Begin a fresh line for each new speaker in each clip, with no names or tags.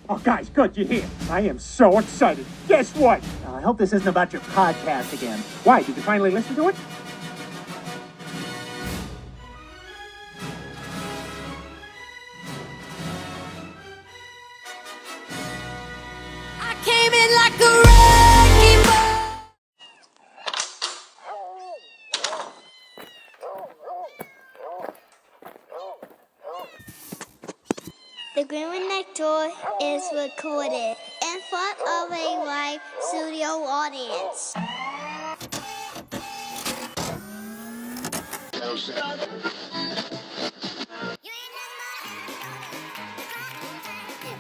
Oh, guys, good, you're here. I am so excited. Guess what? I hope this isn't about your podcast again. Why, did you finally listen to it?
I came in like a wrecking ball.
The Groomer Next Door is recorded in front of a live studio audience.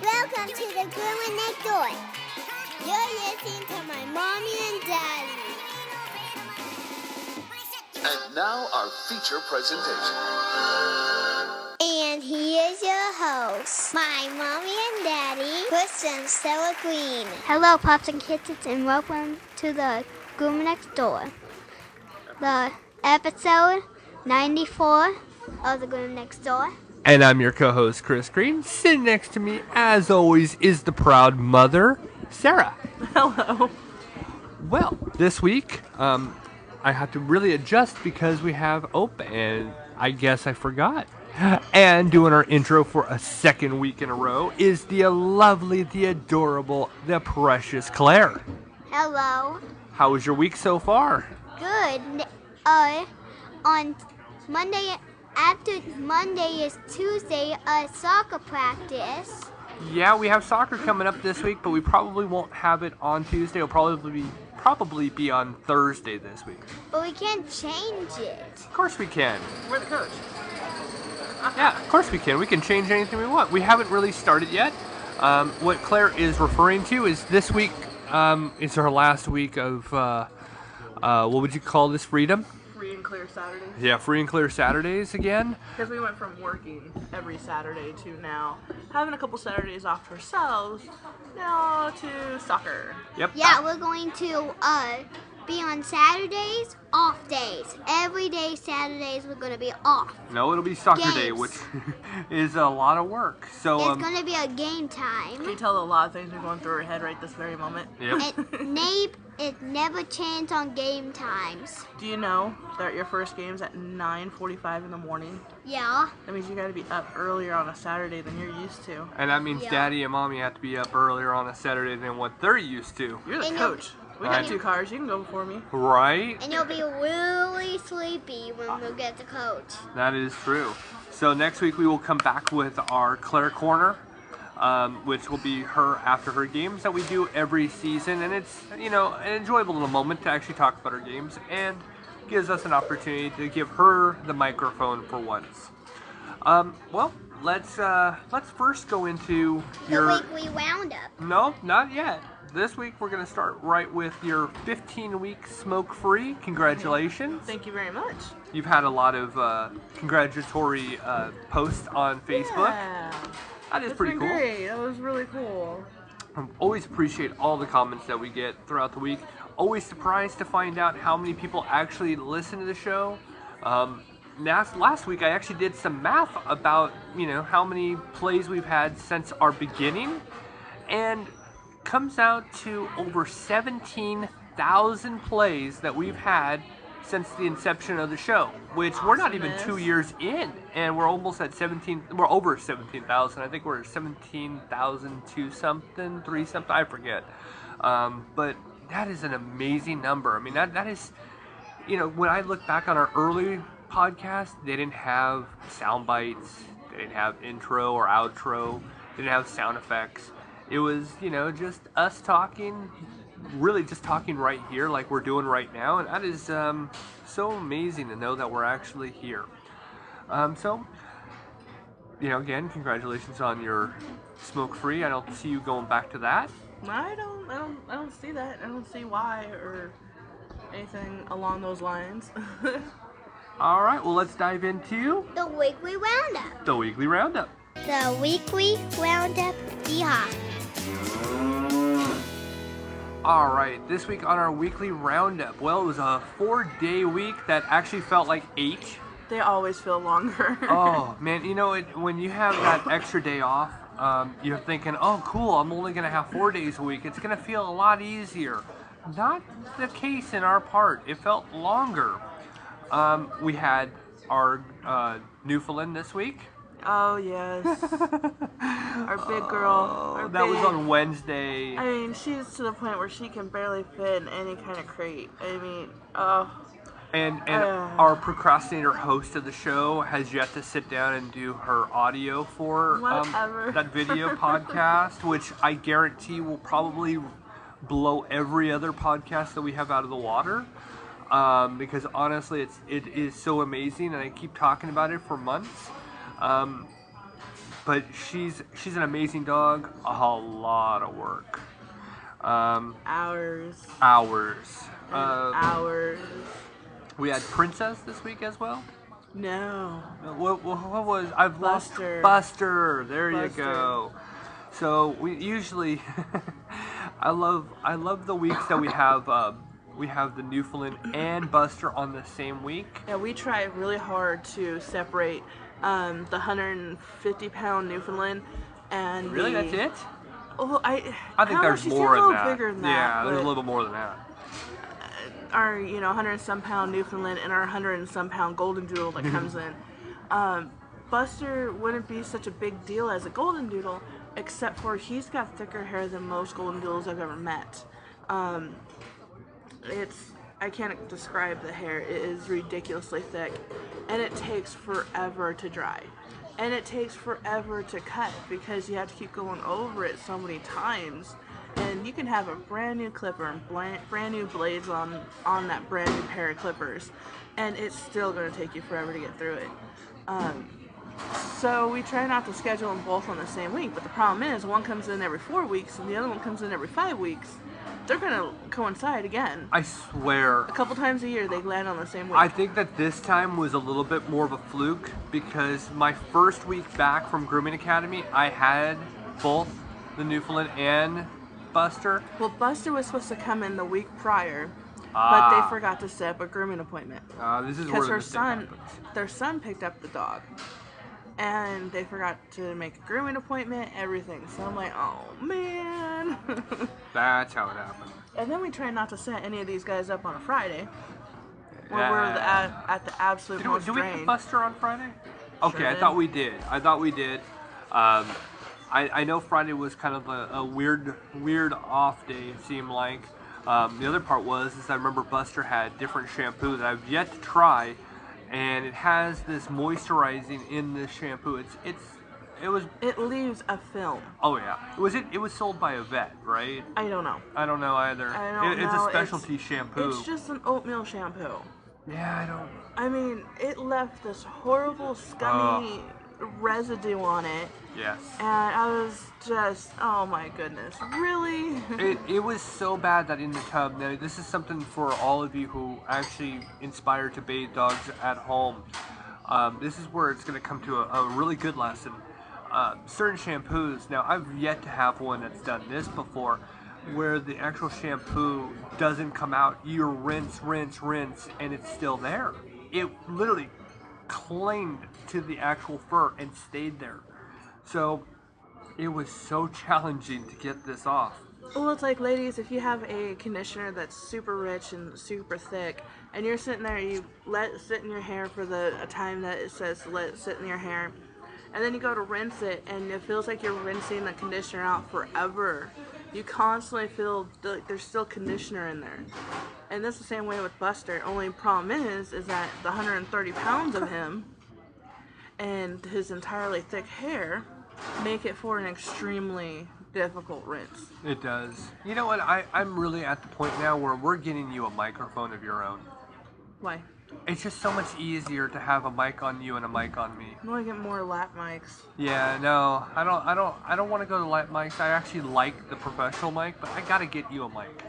Welcome to the Groomer Next Door. You're listening to my mommy and daddy.
And now our feature presentation.
And he is your host, my mommy and daddy, Chris and Stella Green. Hello, Pups and Kittens, and welcome to the Groomer Next Door. The episode 94 of the Groomer Next Door.
And I'm your co-host, Chris Green. Sitting next to me, as always, is the proud mother, Sarah.
Hello.
Well, this week, I have to really adjust because we have Ope, and I guess I forgot. And doing our intro for a second week in a row is the lovely, the adorable, the precious Claire.
Hello.
How was your week so far?
Good. On Monday, after Monday is Tuesday, soccer practice.
Yeah, we have soccer coming up this week, but we probably won't have it on Tuesday. It'll probably be on Thursday this week.
But we can't change it.
Of course we can.
We're the coach.
Yeah, of course we can. We can change anything we want. We haven't really started yet. What Claire is referring to is this week is her last week of, what would you call this, freedom?
Free and clear Saturdays.
Yeah, free and clear Saturdays again.
Because we went from working every Saturday to now having a couple Saturdays off to ourselves, now to soccer.
Yep.
Yeah, we're going to be on Saturdays, off days. Every day Saturdays we're going to be off.
No, it'll be soccer day,
Games.
which is a lot of work. So
It's going to be a game
Can you
time.
tell a lot of things are going through her head right this very moment?
Yep.
It never changed on game times.
Do you know that your first game's at 9:45 in the morning?
Yeah.
That means you got to be up earlier on a Saturday than you're used to.
And that means
Yeah.
Daddy and Mommy have to be up earlier on a Saturday than what they're used to.
You're the
And
coach. We
Right.
got 2 cars. You can go before me.
Right?
And you'll be really sleepy when we get the coach.
That is true. So next week we will come back with our Claire Corner, which will be her after her games that we do every season. And it's, an enjoyable little moment to actually talk about her games and gives us an opportunity to give her the microphone for once. Well, let's first go into your...
The weekly roundup.
No, not yet. This week we're going to start right with your 15-week smoke-free. Congratulations.
Thank you very much.
You've had a lot of congratulatory posts on Facebook.
Yeah.
That is
It's
pretty
been
cool.
great. That was really cool.
I always appreciate all the comments that we get throughout the week. Always surprised to find out how many people actually listen to the show. Last week I actually did some math about, how many plays we've had since our beginning. And comes out to over 17,000 plays that we've had since the inception of the show, which we're not even 2 years in, and we're almost at we're over 17,000. I think we're at 17,002 something, 3 something, I forget. But that is an amazing number. I mean, that is, when I look back on our early podcast, they didn't have sound bites, they didn't have intro or outro, they didn't have sound effects. It was, just us talking, really just talking right here like we're doing right now. And that is so amazing to know that we're actually here. So, again, congratulations on your smoke-free. I don't see you going back to that.
I don't see that. I don't see why or anything along those lines.
All right, well, let's dive into
The weekly roundup.
the weekly roundup.
The weekly roundup. Yeehaw.
All right, this week on our weekly roundup, well, it was a 4-day week that actually felt like 8.
They always feel longer.
Oh, man, when you have that extra day off, you're thinking, oh, cool, I'm only going to have 4 days a week. It's going to feel a lot easier. Not the case in our part. It felt longer. We had our Newfoundland this week.
Oh, yes. Our big girl.
That was on Wednesday.
I mean, she's to the point where she can barely fit in any kind of crate. I mean, oh.
And our procrastinator host of the show has yet to sit down and do her audio for that video podcast, which I guarantee will probably blow every other podcast that we have out of the water. Because honestly, it is so amazing, and I keep talking about it for months. But she's an amazing dog. A lot of work.
Hours.
Hours. We had Princess this week as well.
No.
What was
Buster.
Buster. There you
Buster.
go. So we usually I love the weeks that we have the Newfoundland and Buster on the same week.
Yeah, we try really hard to separate the 150-pound Newfoundland and
Really, that's it?
Oh, I
think there's
she's
more
a
than
little
that.
bigger than
Yeah,
that.
there's a
but
little bit more than that.
Our 100 and some pound Newfoundland and our 100 and some pound Golden Doodle that comes in. Buster wouldn't be such a big deal as a Golden Doodle, except for he's got thicker hair than most Golden Doodles I've ever met. I can't describe the hair. It is ridiculously thick, and it takes forever to dry, and it takes forever to cut because you have to keep going over it so many times. And you can have a brand new clipper and brand new blades on that brand new pair of clippers, and it's still going to take you forever to get through it. So we try not to schedule them both on the same week, but the problem is one comes in every 4 weeks and the other one comes in every 5 weeks. They're going to coincide again.
I swear.
A couple times a year they land on the same week.
I think that this time was a little bit more of a fluke because my first week back from Grooming Academy, I had both the Newfoundland and Buster.
Well, Buster was supposed to come in the week prior, but they forgot to set up a grooming appointment.
This is where
Because
the mistake happens.
their son picked up the dog, and they forgot to make a grooming appointment, everything. So I'm like, oh man.
That's how it happened.
And then we try not to set any of these guys up on a Friday, where
Yeah.
we're at the absolute most
Did we have
drained.
Buster on Friday? Okay,
Sure
I
did.
thought we did. I know Friday was kind of a weird off day, it seemed like. The other part is I remember Buster had different shampoo that I've yet to try, and it has this moisturizing in this shampoo.
It leaves a film.
Oh yeah. It was sold by a vet, right?
I don't know.
I don't know either. It's a specialty shampoo.
It's just an oatmeal shampoo.
Yeah,
I mean, it left this horrible, scummy residue on it.
Yes.
And I was just, oh my goodness, really?
It was so bad that in the tub, now this is something for all of you who actually inspire to bathe dogs at home. This is where it's going to come to a really good lesson. Certain shampoos, now I've yet to have one that's done this before, where the actual shampoo doesn't come out. You rinse, and it's still there. It literally clinged to the actual fur and stayed there. So it was so challenging to get this off.
Well, it's like, ladies, if you have a conditioner that's super rich and super thick, and you're sitting there, you let it sit in your hair for a time that it says to let it sit in your hair, and then you go to rinse it, and it feels like you're rinsing the conditioner out forever. You constantly feel there's still conditioner in there. And that's the same way with Buster. Only problem is that the 130 pounds of him and his entirely thick hair make it for an extremely difficult rinse.
It does. You know what? I'm really at the point now where we're getting you a microphone of your own.
Why?
It's just so much easier to have a mic on you and a mic on me.
I want to get more lap mics.
Yeah, no, I don't want to go to lap mics. I actually like the professional mic, but I gotta get you a mic.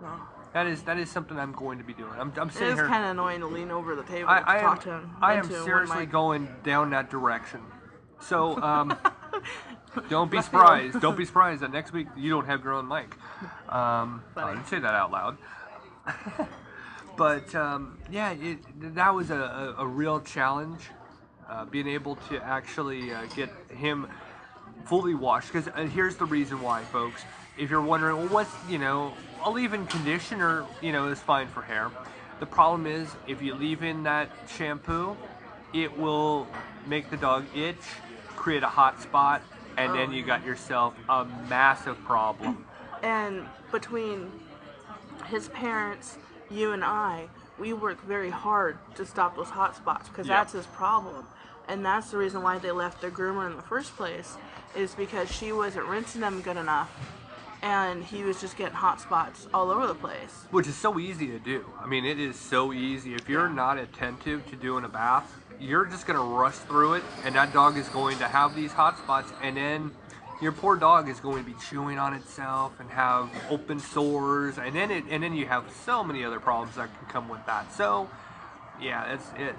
Well,
That is something I'm going to be doing. I'm
it
sitting
is
here.
kind of annoying to lean over the table
I
to talk to him.
am
into one
seriously
mic.
going down that direction. So don't be surprised. Don't be surprised that next week you don't have your own mic. I didn't say that out loud. But yeah, that was a real challenge, being able to actually get him fully washed. Because here's the reason why, folks. If you're wondering, well, what's, a leave-in conditioner, is fine for hair. The problem is, if you leave in that shampoo, it will make the dog itch, create a hot spot, and then you got yourself a massive problem.
And between his parents, you and I, we work very hard to stop those hot spots because that's his problem. And that's the reason why they left their groomer in the first place, is because she wasn't rinsing them good enough. And he was just getting hot spots all over the place.
Which is so easy to do. I mean, it is so easy. If you're not attentive to doing a bath, you're just going to rush through it, and that dog is going to have these hot spots, and then your poor dog is going to be chewing on itself and have open sores, and then you have so many other problems that can come with that. So, yeah, that's it.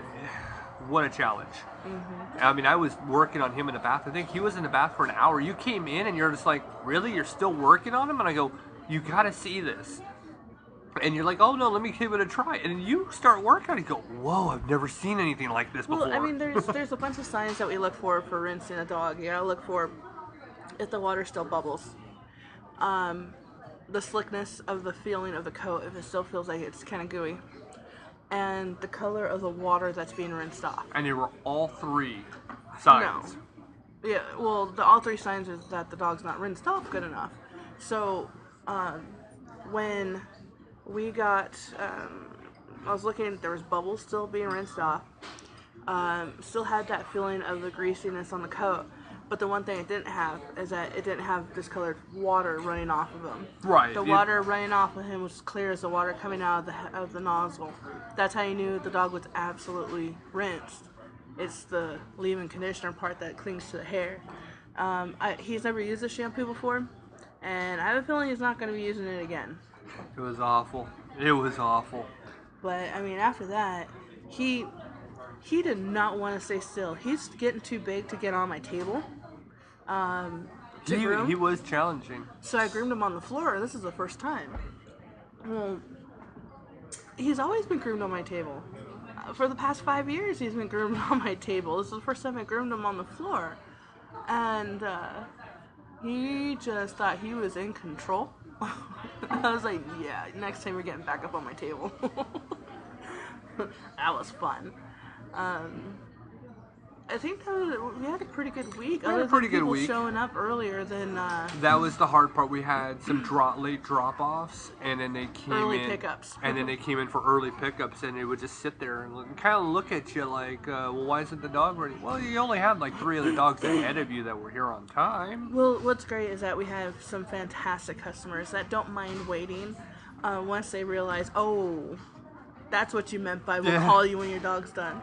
What a challenge. Mm-hmm. I mean, I was working on him in the bath. I think he was in the bath for an hour. You came in and you're just like, really? You're still working on him? And I go, you got to see this. And you're like, oh no, let me give it a try. And you start working on it. You go, whoa, I've never seen anything like this before.
Well, I mean, there's a bunch of signs that we look for rinsing a dog. You gotta look for if the water still bubbles. The slickness of the feeling of the coat, if it still feels like it's kind of gooey. And the color of the water that's being rinsed off.
And they were all three signs.
No. Yeah, well, all three signs is that the dog's not rinsed off good enough. So, when we got, I was looking, there was bubbles still being rinsed off. Still had that feeling of the greasiness on the coat. But the one thing it didn't have is that it didn't have discolored water running off of him.
Right.
The water running off of him was clear as the water coming out of the nozzle. That's how you knew the dog was absolutely rinsed. It's the leave-in conditioner part that clings to the hair. He's never used this shampoo before, and I have a feeling he's not going to be using it again.
It was awful. It was awful.
But, I mean, after that, he did not want to stay still. He's getting too big to get on my table.
He was challenging.
So I groomed him on the floor. This is the first time. Well, he's always been groomed on my table. For the past 5 years, he's been groomed on my table. This is the first time I groomed him on the floor. And he just thought he was in control. I was like, yeah, next time you're getting back up on my table. That was fun. I think that we had a pretty good week.
We had a pretty good week.
Showing up earlier than.
That was the hard part. We had some late drop-offs, and then they came
early
in.
Pickups.
And then they came in for early pickups, and they would just sit there and kind of look at you like, well, why isn't the dog ready? Well, you only had like 3 other dogs ahead of you that were here on time.
Well, what's great is that we have some fantastic customers that don't mind waiting once they realize, oh, that's what you meant by we'll call you when your dog's done.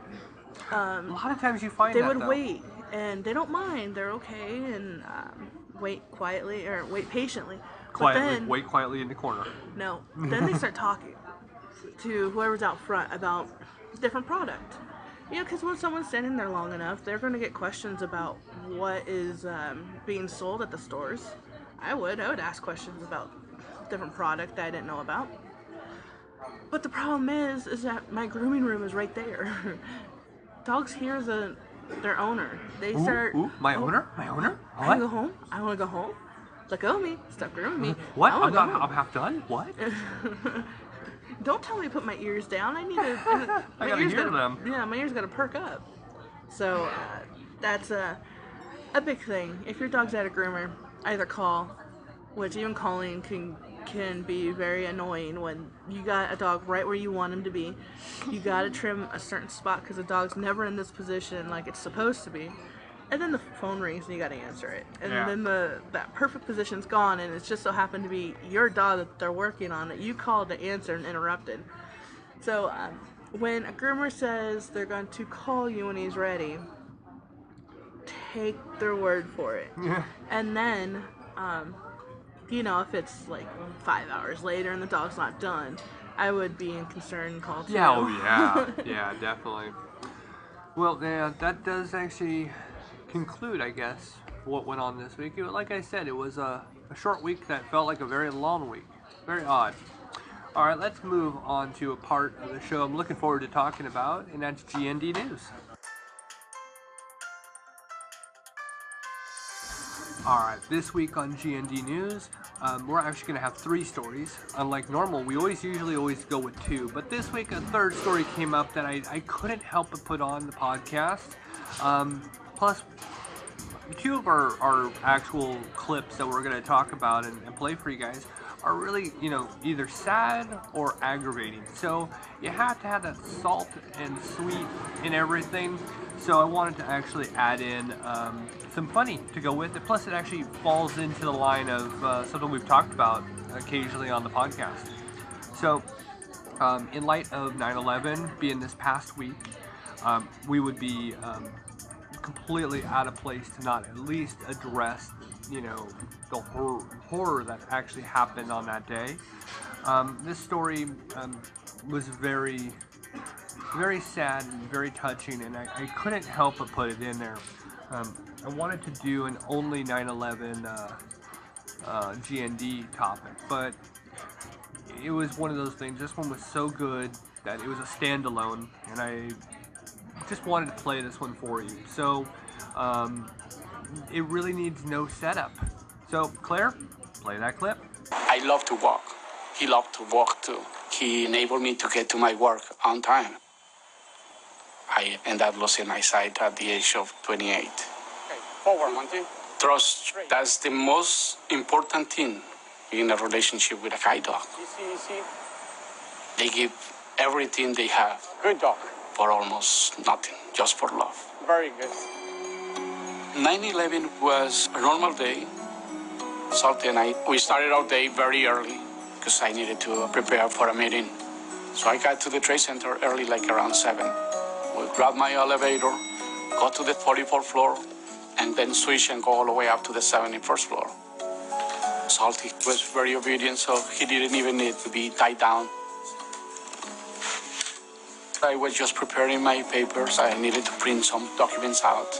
A lot of times you find
they
that,
would
though.
wait, and they don't mind. They're okay, and wait quietly or wait patiently.
Quietly,
but then,
wait quietly in the corner.
No, then they start talking to whoever's out front about different product. You know, because when someone's standing there long enough, they're going to get questions about what is being sold at the stores. I would ask questions about different product that I didn't know about. But the problem is that my grooming room is right there. Dogs hear their owner. They start.
My owner? My owner?
I want to go home. I want to go home. Let go of me. Stop grooming me.
What?
I'm
half done? What?
Don't tell me to put my ears down. I need to.
I gotta hear them.
Yeah, my ears gotta perk up. So that's a big thing. If your dog's at a groomer, either call, which even calling can be very annoying when you got a dog right where you want him to be. You gotta trim a certain spot because the dog's never in this position like it's supposed to be. And then the phone rings and you gotta answer it. And then that perfect position's gone, and it's just so happened to be your dog that they're working on that you called to answer and interrupted. So when a groomer says they're going to call you when he's ready, take their word for it.
Yeah.
And then if it's like 5 hours later and the dog's not done, I would be in concern and call too.
Yeah, oh yeah, yeah, definitely. Well, yeah, that does actually conclude, I guess, what went on this week. Like I said, it was a short week that felt like a very long week. Very odd. All right, let's move on to a part of the show I'm looking forward to talking about, and that's GND News. Alright, this week on GND News, we're actually going to have 3 stories. Unlike normal, we usually go with 2, but this week a third story came up that I couldn't help but put on the podcast. Plus, 2 of our actual clips that we're going to talk about and play for you guys are really, either sad or aggravating. So you have to have that salt and sweet in everything. So I wanted to actually add in some funny to go with it. Plus, it actually falls into the line of something we've talked about occasionally on the podcast. So, in light of 9/11 being this past week, we would be completely out of place to not at least address, the horror that actually happened on that day. This story was very, very sad and very touching, and I couldn't help but put it in there. I wanted to do an only 9/11 GND topic, but it was one of those things. This one was so good that it was a standalone, and I just wanted to play this one for you. So it really needs no setup. So Claire, play that clip.
I love to walk. He loved to walk too. He enabled me to get to my work on time. I ended up losing my sight at the age of 28.
Okay, forward, Monty.
Trust, that's the most important thing in a relationship with a guide dog.
Easy.
They give everything they have
Good dog.
for almost nothing, just for love.
Very good.
9/11 was a normal day. Salty and we started our day very early because I needed to prepare for a meeting. So I got to the Trade Center early, like around 7. We grabbed my elevator, go to the 44th floor, and then switch and go all the way up to the 71st floor. Salty was very obedient, so he didn't even need to be tied down. I was just preparing my papers. I needed to print some documents out.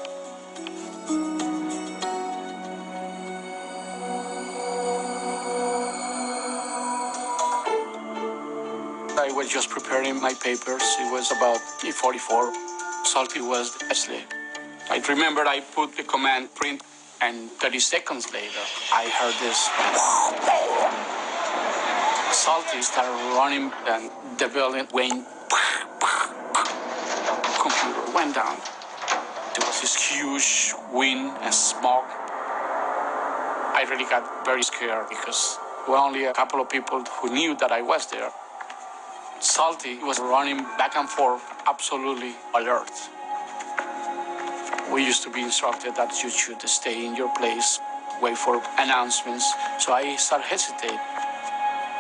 I was just preparing my papers. It was about 8:44. Salty was asleep. I remember I put the command print, and 30 seconds later, I heard this. Salty started running, and the building went. Computer went down. There was this huge wind and smoke. I really got very scared because there were only a couple of people who knew that I was there. Salty was running back and forth, absolutely alert. We used to be instructed that you should stay in your place, wait for announcements. So I started hesitating.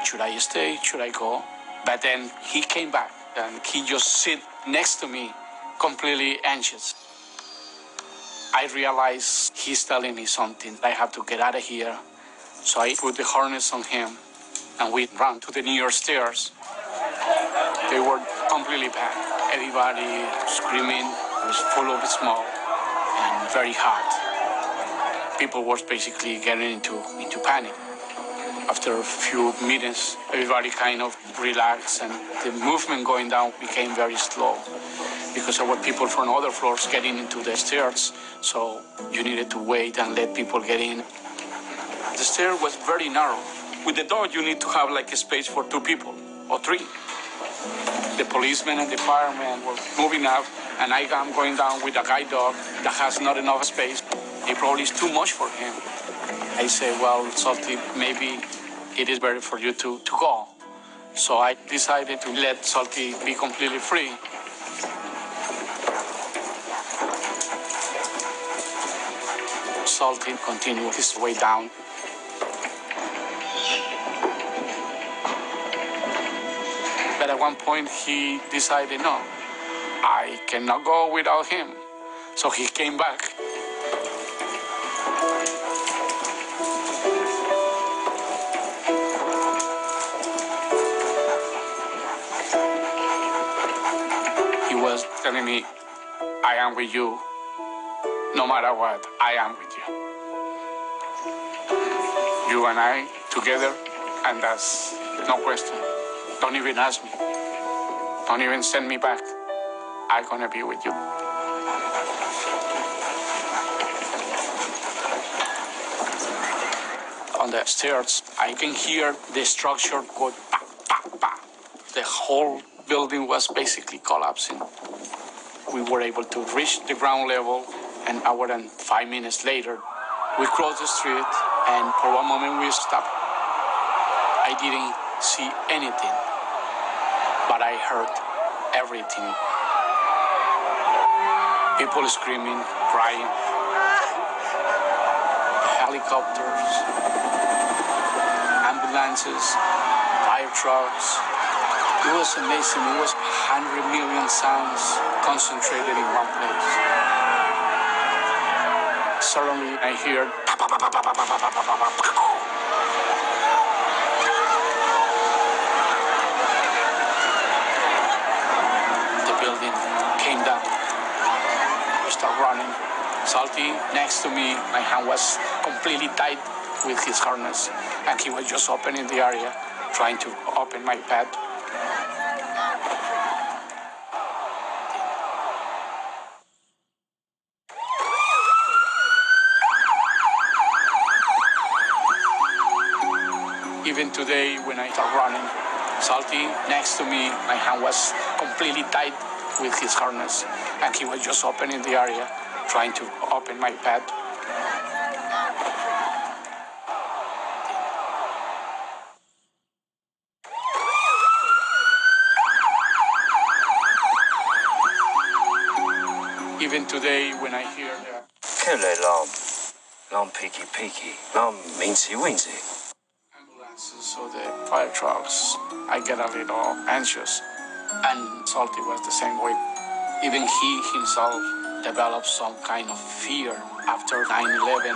Should I stay? Should I go? But then he came back and he just sit next to me, completely anxious. I realized he's telling me something. I have to get out of here. So I put the harness on him and we ran to the near stairs. They were completely packed. Everybody screaming. It was full of smoke and very hot. People were basically getting into panic. After a few minutes, everybody kind of relaxed and the movement going down became very slow because there were people from other floors getting into the stairs. So you needed to wait and let people get in. The stair was very narrow. With the dog, you need to have like a space for 2 people or 3. The policemen and the firemen were moving up, and I'm going down with a guide dog that has not enough space. It probably is too much for him. I say, well, Salty, maybe it is better for you to go. So I decided to let Salty be completely free. Salty continued his way down. But at one point he decided, no, I cannot go without him. So he came back. He was telling me, I am with you. No matter what, I am with you. You and I together, and that's no question. Don't even ask me. Don't even send me back. I'm gonna be with you. on the stairs. I can hear the structure go pa, pa, pa. The whole building was basically collapsing. We were able to reach the ground level, an hour and 5 minutes later, we crossed the street, and for one moment we stopped. I didn't see anything, but I heard everything. People screaming, crying, helicopters, ambulances, fire trucks. It was amazing. It was 100 million sounds concentrated in one place. Suddenly I hear the building came down. I started running. Salty next to me, my hand was completely tied with his harness, and he was just opening the area, trying to open my pad. Even today, when I start running, Salty next to me, my hand was completely tied with his harness, and he was just opening the area, trying to open my pad. Even today, when I hear the ambulances or the fire trucks, I get a little anxious. And Salty was the same way. Even he himself developed some kind of fear after 9/11.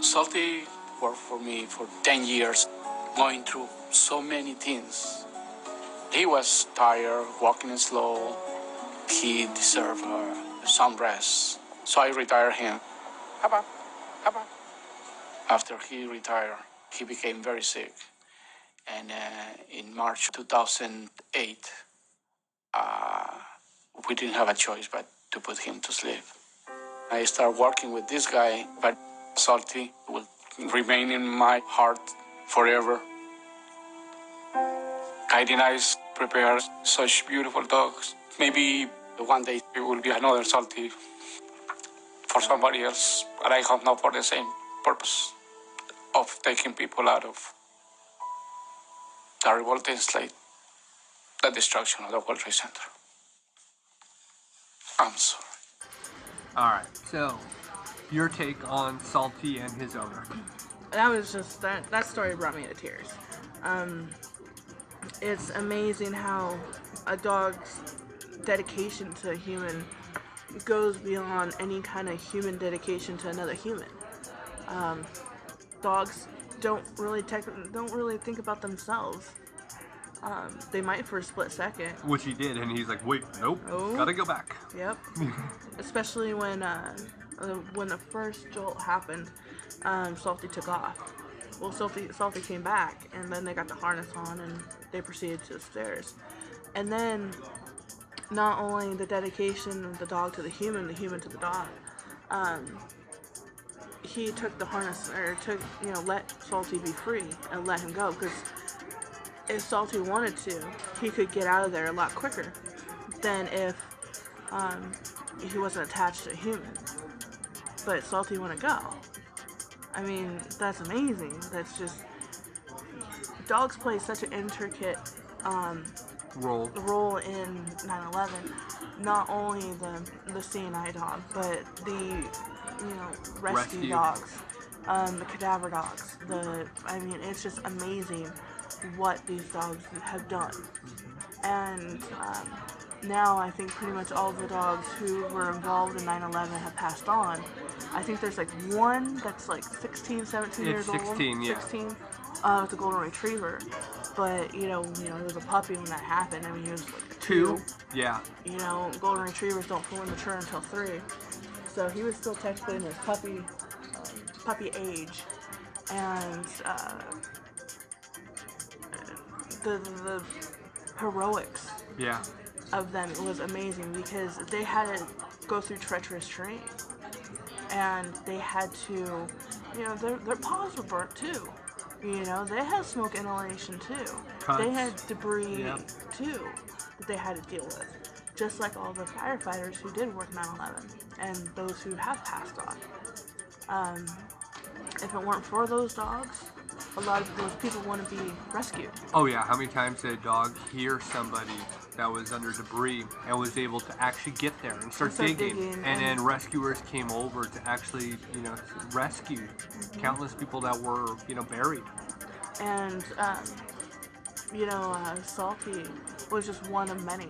Salty worked for me for 10 years, going through so many things. He was tired, walking slow. He deserved some rest. So I retired him. After he retired, he became very sick. And in March 2008, we didn't have a choice but to put him to sleep. I started working with this guy, but Salty will remain in my heart forever. Guiding Eyes prepares such beautiful dogs. Maybe one day it will be another Salty for somebody else, but I hope not for the same purpose of taking people out of terrible things like the destruction of the World Trade Center. I'm sorry.
All right, so your take on Salty and his owner.
That was just, that story brought me to tears. It's amazing how a dog's dedication to a human goes beyond any kind of human dedication to another human. Dogs don't really think about themselves. They might for a split second.
Which he did, and he's like, wait, nope, gotta go back.
Yep. Especially when the first jolt happened, Salty took off. Well, Salty came back, and then they got the harness on, and they proceeded to the stairs. And then, not only the dedication of the dog to the human to the dog, he took the harness, or let Salty be free and let him go, because if Salty wanted to, he could get out of there a lot quicker than if he wasn't attached to a human. But Salty wanted to go. I mean, that's amazing. That's just, dogs play such an intricate role in 9/11. Not only the CNI dog, but the rescue dogs, the cadaver dogs. It's just amazing what these dogs have done. And now I think pretty much all the dogs who were involved in 9/11 have passed on. I think there's like one that's like 16, 17 years old.
16, yeah.
16. It's a golden retriever. But, he was a puppy when that happened. I mean, he was like 2.
Yeah.
Golden retrievers don't fully mature until 3. So he was still technically in his puppy age. And the heroics of them was amazing, because they had to go through treacherous terrain, and they had to you know, their paws were burnt too. You know, they had smoke inhalation too.
Cuts.
They had debris
Yep.
too that they had to deal with. Just like all the firefighters who did work 9/11 and those who have passed on. If it weren't for those dogs, a lot of those people want to be rescued.
Oh yeah, how many times did a dog hear somebody that was under debris and was able to actually get there and start digging, and then rescuers came over to actually, you know, rescue countless people that were, you know, buried.
And, you know, Salty was just one of many.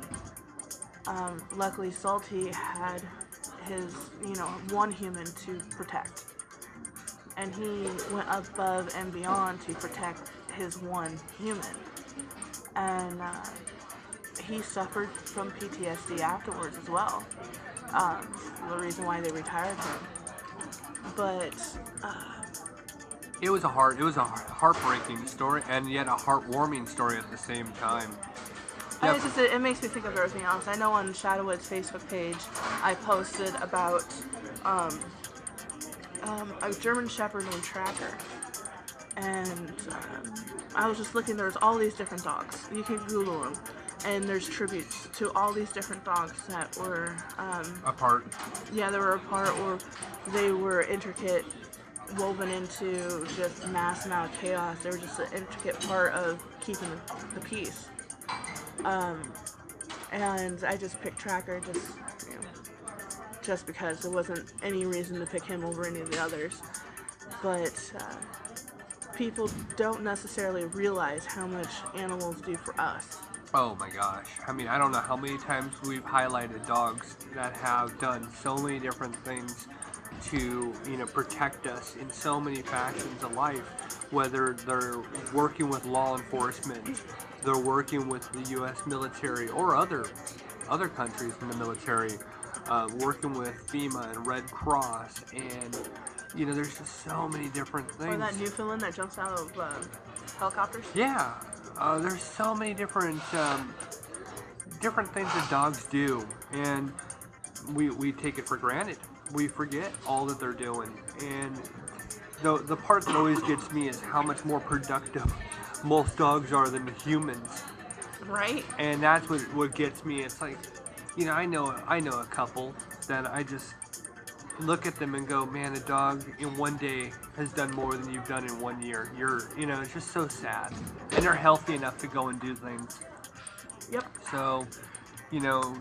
Luckily, Salty had his, you know, one human to protect. And he went above and beyond to protect his one human. And he suffered from PTSD afterwards as well. The reason why they retired him. But
it was a heartbreaking story, and yet a heartwarming story at the same time. Yep.
It makes me think of everything else. I know on Shadowwood's Facebook page, I posted about a German Shepherd named Tracker, and I was just looking. There's all these different dogs. You can Google them, and there's tributes to all these different dogs that were
apart.
Yeah, they were apart, or they were intricate, woven into just mass amount of chaos. They were just an intricate part of keeping the peace. And I just picked Tracker just because there wasn't any reason to pick him over any of the others. But people don't necessarily realize how much animals do for us.
Oh my gosh. I mean, I don't know how many times we've highlighted dogs that have done so many different things to, you know, protect us in so many factions of life, whether they're working with law enforcement, they're working with the U.S. military or other countries in the military, working with FEMA and Red Cross, and, you know, there's just so many different things.
Or that Newfoundland that jumps out of helicopters?
Yeah, there's so many different things that dogs do, and we take it for granted. We forget all that they're doing, and the part that always gets me is how much more productive most dogs are than humans.
Right.
And that's what gets me. It's like, you know, I know a couple that I just look at them and go, man, a dog in one day has done more than you've done in 1 year. You know, it's just so sad. And they're healthy enough to go and do things.
Yep.
So, you know,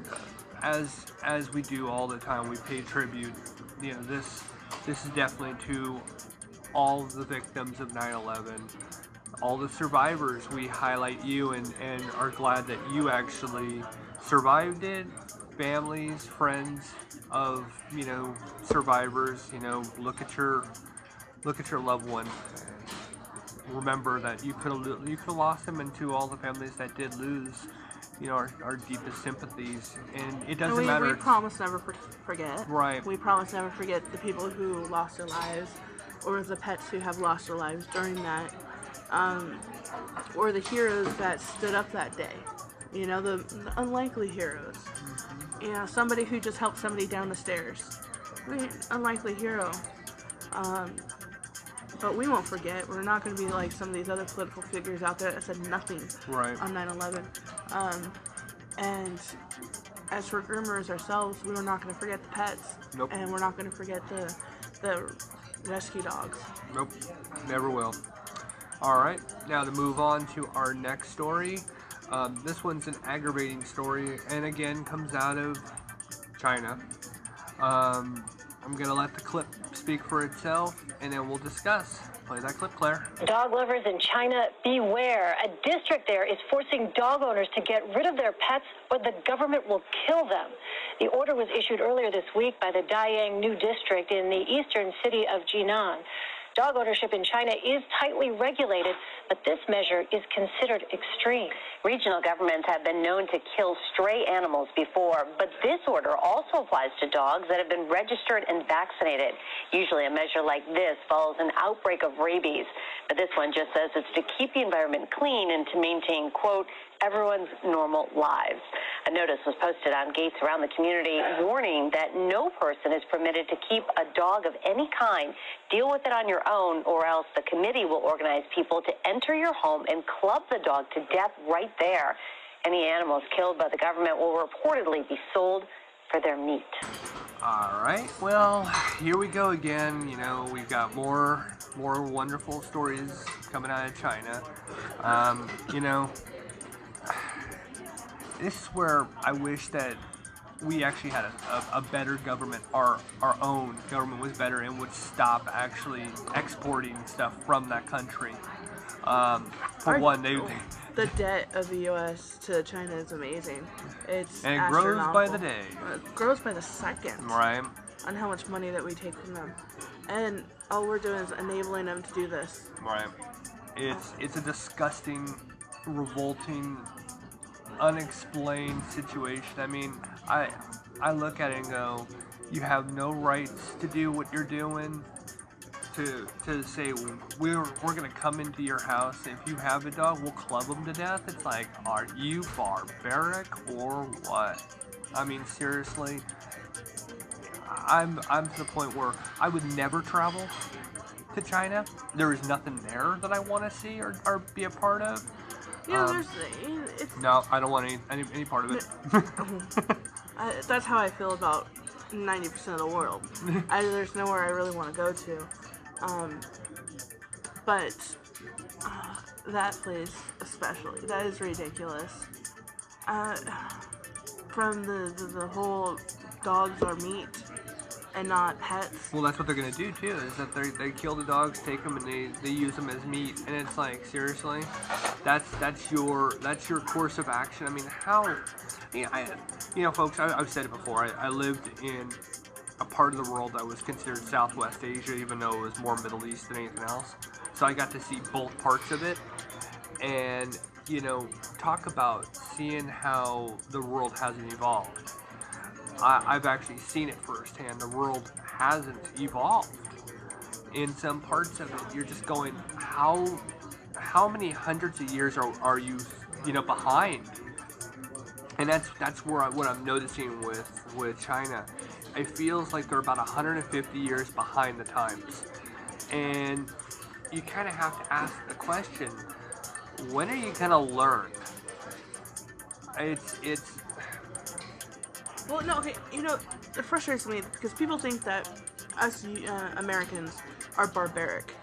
as we do all the time, we pay tribute. You know, this is definitely to all the victims of 9/11, all the survivors. We highlight you and are glad that you actually survived it. Families, friends of, you know, survivors, you know, look at your loved one. Remember that you could have lost them, and to all the families that did lose, you know, our deepest sympathies. And it doesn't matter.
We promise never forget.
Right.
We promise never forget the people who lost their lives, or the pets who have lost their lives during that, or the heroes that stood up that day. You know, the unlikely heroes. Mm-hmm. You know, somebody who just helped somebody down the stairs. I mean, unlikely hero. But we won't forget. We're not going to be like some of these other political figures out there that said nothing on 9/11. And as for groomers ourselves, we were not going to forget the pets.
Nope.
And we're not going to forget the rescue dogs.
Nope, never will. All right, now to move on to our next story. This one's an aggravating story, and again comes out of China. I'm gonna let the clip speak for itself, and then we'll discuss. Play that clip, Claire.
Dog lovers in China, beware. A district there is forcing dog owners to get rid of their pets, or the government will kill them. The order was issued earlier this week by the Dayang New District in the eastern city of Jinan. Dog ownership in China is tightly regulated, but this measure is considered extreme.
Regional governments have been known to kill stray animals before, but this order also applies to dogs that have been registered and vaccinated. Usually a measure like this follows an outbreak of rabies, but this one just says it's to keep the environment clean and to maintain, quote, everyone's normal lives. A notice was posted on gates around the community warning that no person is permitted to keep a dog of any kind. Deal with it on your own, or else the committee will organize people to enter your home and club the dog to death right there. Any animals killed by the government will reportedly be sold for their meat.
All right, well, here we go again. You know, we've got more wonderful stories coming out of China. You know, this is where I wish that we actually had a better government. Our own government was better and would stop actually exporting stuff from that country. For one,
the debt of the U.S. to China is amazing. It's
and it grows by the day.
It grows by the second.
Right.
On how much money that we take from them, and all we're doing is enabling them to do this.
Right. It's a disgusting, revolting, unexplained situation. I mean, I look at it and go, you have no rights to do what you're doing. To say we're gonna come into your house. If you have a dog, we'll club them to death. It's like, are you barbaric or what? I mean, seriously. I'm to the point where I would never travel to China. There is nothing there that I want to see or be a part of.
Yeah,
no, I don't want any part of it.
That's how I feel about 90% of the world. There's nowhere I really want to go to. But that place especially, that is ridiculous. From the whole dogs are meat and not pets.
Well, that's what they're gonna do too. Is that they kill the dogs, take them, and they use them as meat. And it's like, seriously, that's your course of action. I mean, how? You know, folks, I've said it before. I lived in a part of the world that was considered Southwest Asia, even though it was more Middle East than anything else. So I got to see both parts of it, and you know, talk about seeing how the world hasn't evolved. I've actually seen it firsthand. The world hasn't evolved. In some parts of it, you're just going, how many hundreds of years are you behind? And that's what I'm noticing with China. It feels like they're about 150 years behind the times. And you kind of have to ask the question, when are you going to learn? It's...
Well, no, okay, you know, it frustrates me because people think that us Americans are barbaric.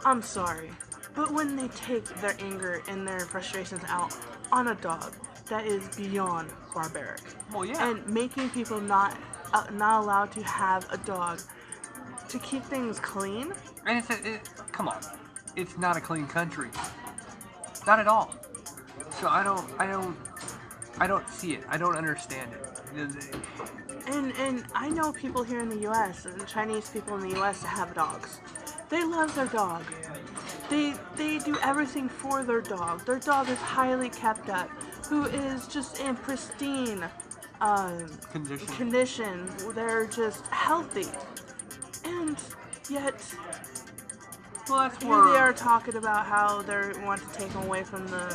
I'm sorry. But when they take their anger and their frustrations out on a dog, that is beyond barbaric.
Well, yeah.
And making people not allowed to have a dog to keep things clean.
And come on, it's not a clean country, not at all. So I don't see it. I don't understand it.
And I know people here in the U.S. and Chinese people in the U.S. that have dogs. They love their dog. They do everything for their dog. Their dog is highly kept up, who is just in pristine condition. They're just healthy. And yet,
well, that's
here they are talking about how they want to take them away from the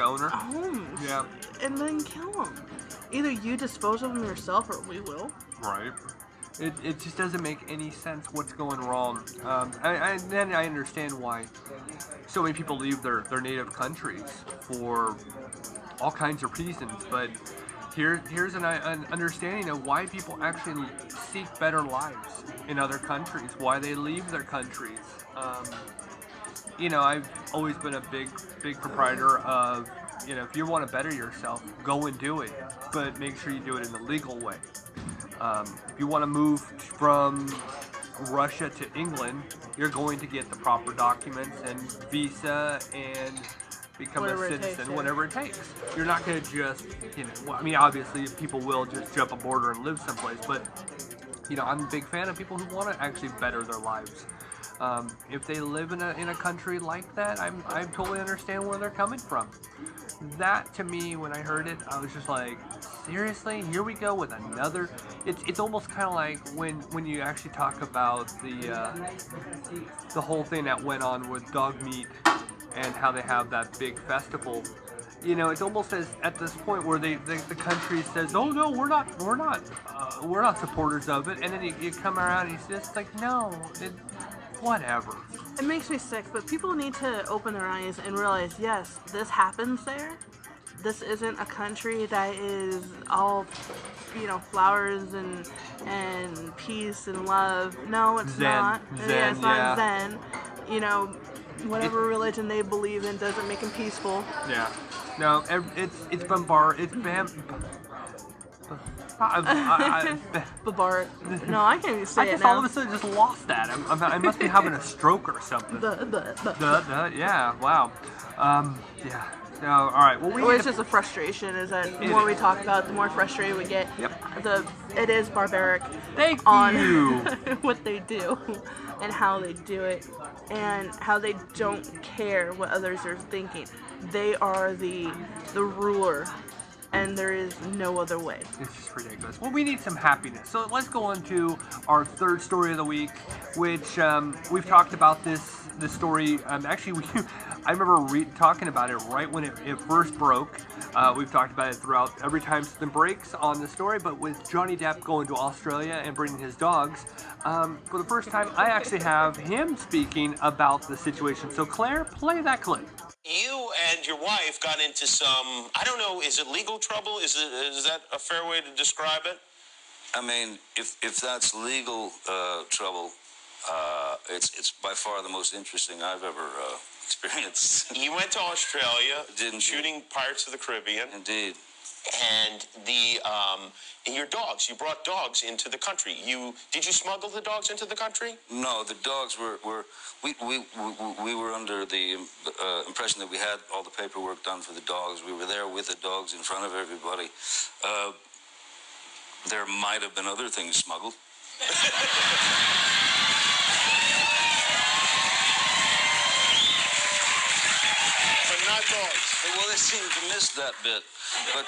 owner
homes,
yeah,
and then kill them. Either you dispose of them yourself, or we will.
Right. It just doesn't make any sense what's going wrong. Then I understand why so many people leave their native countries for all kinds of reasons, but here's an understanding of why people actually seek better lives in other countries, why they leave their countries. You know, I've always been a big proprietor of, you know, if you want to better yourself, go and do it, but make sure you do it in the legal way. If you want to move from Russia to England, you're going to get the proper documents and visa and become a citizen, whatever it takes. You're not going to just, you know, well, I mean, obviously people will just jump a border and live someplace, but, you know, I'm a big fan of people who want to actually better their lives. If they live in a country like that, I totally understand where they're coming from. That, to me, when I heard it, I was just like, seriously? Here we go with another... It's almost kind of like when you actually talk about the whole thing that went on with dog meat and how they have that big festival. You know, it's almost as at this point where the country says, "Oh no, we're not supporters of it," and then you come around and it's just like, no, whatever.
It makes me sick, but people need to open their eyes and realize, yes, this happens there. This isn't a country that is all, flowers and peace and love. No, it's not. It's not Zen. Whatever religion they believe in doesn't make them peaceful.
Yeah. No, it's bombard. It's bam.
Babar. No, I can't even say
I
it
just
now.
all of a sudden just lost that. I must be having a stroke or something. Yeah. Wow. Yeah. No. All right. Well,
it's just a frustration. Is that the more we talk about, it, the more frustrated we get.
Yep.
It is barbaric.
Thank
on
you.
what they do and how they do it and how they don't care what others are thinking. They are the ruler. And there is no other way.
It's just ridiculous. Well, we need some happiness. So let's go on to our third story of the week, which we've talked about this story. Actually, I remember talking about it right when it first broke. We've talked about it throughout every time something breaks on the story. But with Johnny Depp going to Australia and bringing his dogs, for the first time, I actually have him speaking about the situation. So Claire, play that clip.
You and your wife got into some, I don't know, is it legal trouble? Is that a fair way to describe it?
I mean, if that's legal trouble, it's by far the most interesting I've ever experienced.
You went to Australia, shooting Pirates of the Caribbean.
Indeed.
And your dogs, you brought dogs into the country. Did you smuggle the dogs into the country?
No, the dogs we were under the impression that we had all the paperwork done for the dogs. We were there with the dogs in front of everybody. There might have been other things smuggled.
But not dogs.
Well, they seem to miss that bit. But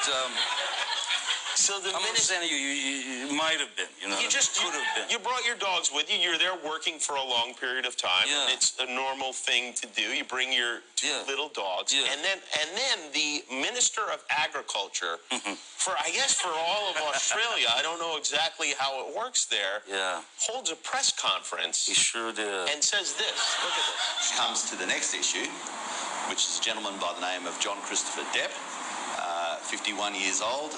so the
I'm understanding you might have been, could have been.
You brought your dogs with you. You're there working for a long period of time.
Yeah.
And it's a normal thing to do. You bring your two little dogs.
Yeah.
And then the Minister of Agriculture, for all of Australia, I don't know exactly how it works there, holds a press conference.
He sure did.
And says this. Look at this.
Comes to the next issue, which is a gentleman by the name of John Christopher Depp, 51 years old,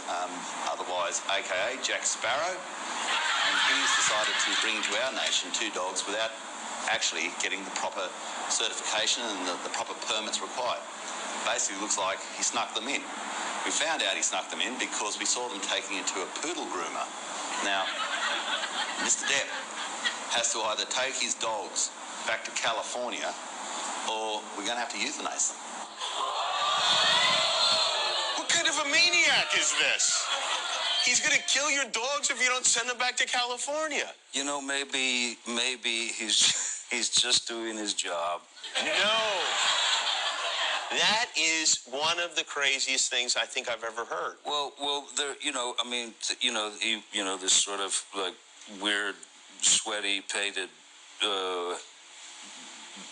otherwise aka Jack Sparrow, and he's decided to bring to our nation two dogs without actually getting the proper certification and the proper permits required. Basically looks like he snuck them in. We found out he snuck them in because we saw them taking it to a poodle groomer. Now, Mr. Depp has to either take his dogs back to California or we're going to have to euthanize them.
What kind of a maniac is this? He's going to kill your dogs if you don't send them back to California.
Maybe he's just doing his job.
No. That is one of the craziest things I think I've ever heard.
Well, there, this sort of like weird, sweaty, painted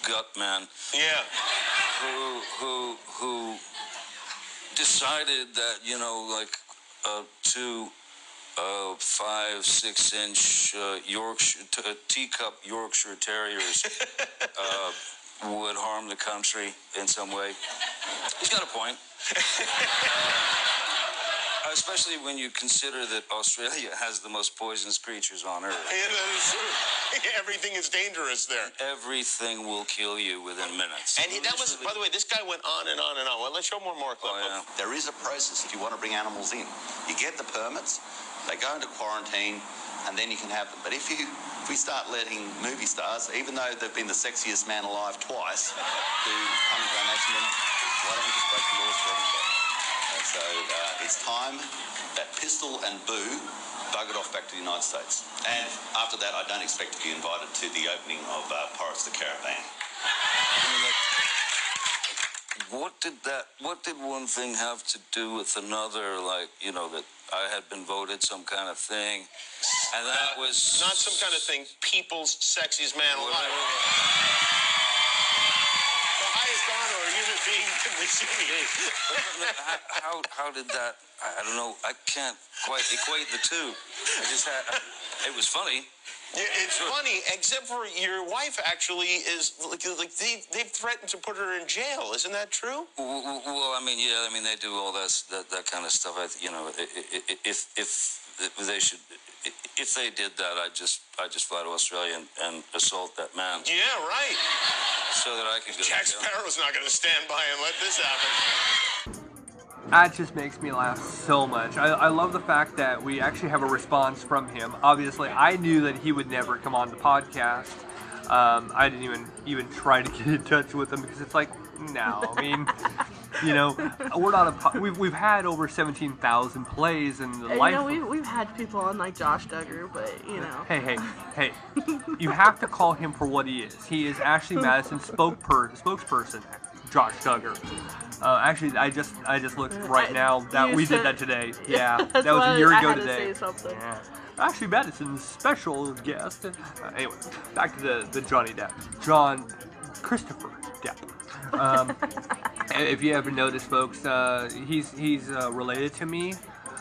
gut man.
Yeah.
Who decided that, two 5-6 inch teacup Yorkshire Terriers would harm the country in some way. He's got a point. Especially when you consider that Australia has the most poisonous creatures on Earth.
Yeah, that is true. Everything is dangerous there.
Everything will kill you within minutes.
And that was, by the way, this guy went on and on and on. Well, let's show more clip.
Oh, yeah.
There is a process if you want to bring animals in. You get the permits, they go into quarantine, and then you can have them. But if we start letting movie stars, even though they've been the sexiest man alive twice, who come to our nation, then why don't we just break the laws for everybody? So it's time that Pistol and Boo buggered off back to the United States. And after that, I don't expect to be invited to the opening of Pirates of the Caribbean.
What did one thing have to do with another? That I had been voted some kind of thing, and that was
not some kind of thing. People's sexiest man alive. The highest honor being commissioned.
How did that? I don't know. I can't quite equate the two. It was funny.
Yeah, it's funny, except for your wife actually is like they've threatened to put her in jail. Isn't that true?
Well, I mean, yeah, I mean they do all that kind of stuff. If they did that, I just fly to Australia and assault that man.
Yeah, right.
So that I could go.
Jack Sparrow's not going to stand by and let this happen.
That just makes me laugh so much. I love the fact that we actually have a response from him. Obviously, I knew that he would never come on the podcast. I didn't even try to get in touch with him because it's like, no. I mean, we're not we've had over 17,000 plays in the life.
We've had people on like Josh Duggar, but
Hey! You have to call him for what he is. He is Ashley Madison's spokesperson, Josh Duggar. Actually, I just looked right now that we did that today. Yeah, that was a year ago today. Yeah. Ashley Madison's special guest. Anyway, back to the Johnny Depp, John Christopher Depp. If you ever noticed, folks, he's related to me.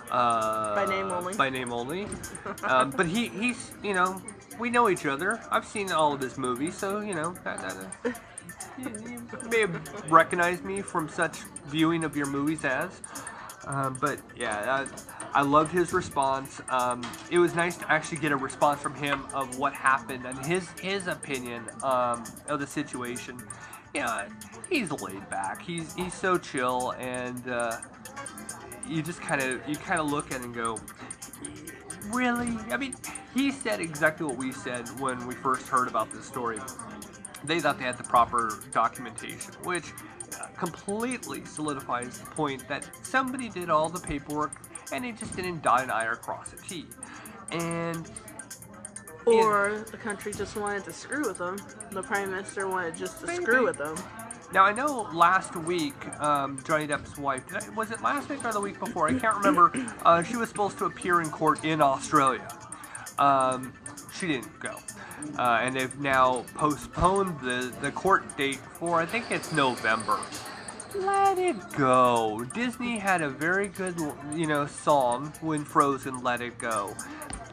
By name only.
By name only. But he's we know each other. I've seen all of his movies, so you may have recognized me from such viewing of your movies as. But yeah, I loved his response. It was nice to actually get a response from him of what happened and his opinion of the situation. Yeah, he's laid back. He's so chill, and you kind of look at it and go, really? I mean, he said exactly what we said when we first heard about this story. They thought they had the proper documentation, which completely solidifies the point that somebody did all the paperwork and they just didn't dot an I or cross a T.
Or the country just wanted to screw with them. The Prime Minister wanted just to screw with them.
Now, I know last week, Johnny Depp's wife, was it last week or the week before? I can't remember. She was supposed to appear in court in Australia. She didn't go. And they've now postponed the court date for, I think it's November. Let it go. Disney had a very good, song when Frozen Let It Go.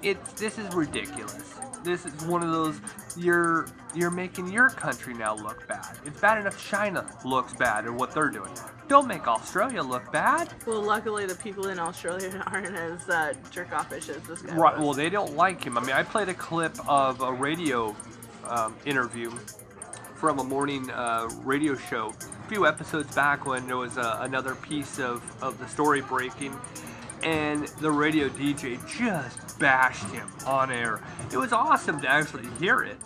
This is ridiculous. This is one of those, you're making your country now look bad. It's bad enough China looks bad at what they're doing. Don't make Australia look bad.
Well, luckily the people in Australia aren't as jerk-offish as this guy
Right.
was.
Well, they don't like him. I mean, I played a clip of a radio interview from a morning radio show a few episodes back when there was another piece of the story breaking, and the radio DJ just bashed him on air. It was awesome to actually hear it.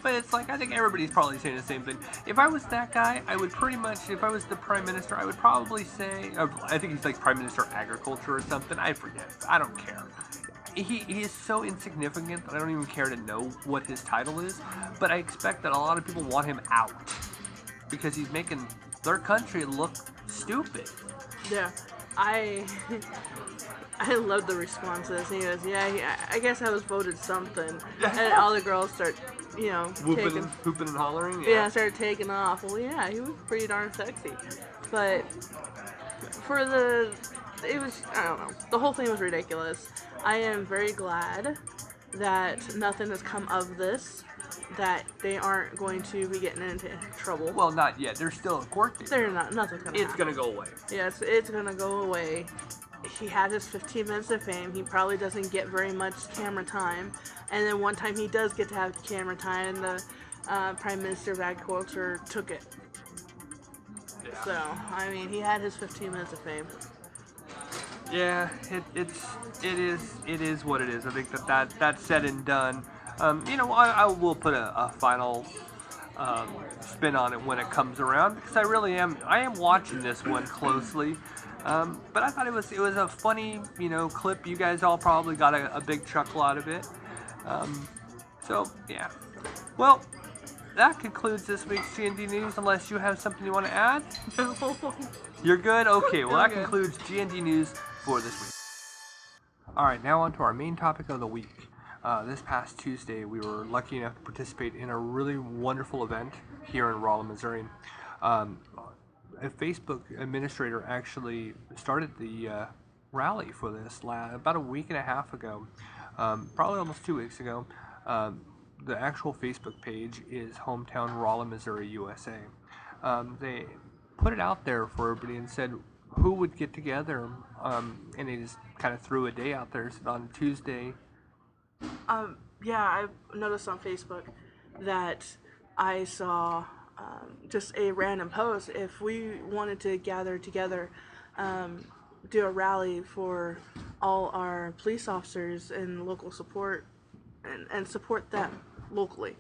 But it's like, I think everybody's probably saying the same thing. If I was that guy, I would pretty much, if I was the Prime Minister, I would probably say, I think he's like Prime Minister of Agriculture or something. I forget. I don't care. He is so insignificant that I don't even care to know what his title is. But I expect that a lot of people want him out because he's making their country look stupid.
Yeah. I love the responses. He goes, I guess I was voted something. And all the girls start,
Whooping and hollering?
Yeah, started taking off. Well, yeah, he was pretty darn sexy. But it was, I don't know. The whole thing was ridiculous. I am very glad that nothing has come of this, that they aren't going to be getting into trouble.
Well, not yet. There's still a court date.
Nothing's going to happen.
It's going to go away.
Yes, it's going to go away. He had his 15 minutes of fame. He probably doesn't get very much camera time. And then one time he does get to have camera time, and the Prime Minister of Agriculture took it. Yeah. So, I mean, he had his 15 minutes of fame.
Yeah, it is what it is. I think that's said and done. I will put a final spin on it when it comes around, because I am watching this one closely. But I thought it was a funny, clip. You guys all probably got a big chuckle out of it. So yeah. Well, that concludes this week's G&D News, unless you have something you want to add?
No.
You're good? Okay, well that concludes G&D News for this week. Alright, now on to our main topic of the week. This past Tuesday, we were lucky enough to participate in a really wonderful event here in Rolla, Missouri. a Facebook administrator actually started the rally for this about a week and a half ago, probably almost 2 weeks ago. The actual Facebook page is Hometown Rolla, Missouri, USA. They put it out there for everybody and said who would get together, and they just kind of threw a day out there. So on Tuesday.
Yeah, I've noticed on Facebook that I saw just a random post. If we wanted to gather together, do a rally for all our police officers and local support, and support them locally.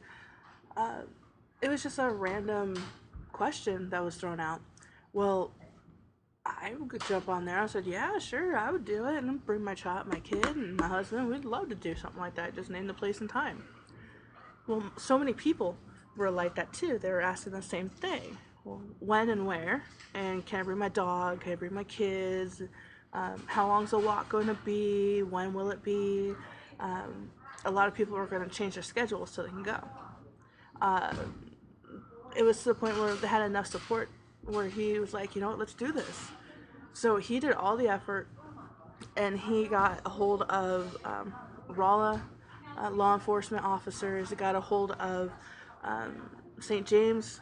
It was just a random question that was thrown out. Well, I could jump on there. I said, yeah, sure, I would do it, and bring my kid, and my husband. We'd love to do something like that. Just name the place and time. Well, so many people were like that too. They were asking the same thing. Well, when and where? And can I bring my dog? Can I bring my kids? How long's the walk going to be? When will it be? A lot of people were going to change their schedules so they can go. It was to the point where they had enough support where he was like, you know what, let's do this. So he did all the effort, and he got a hold of Rolla law enforcement officers. He got a hold of St. James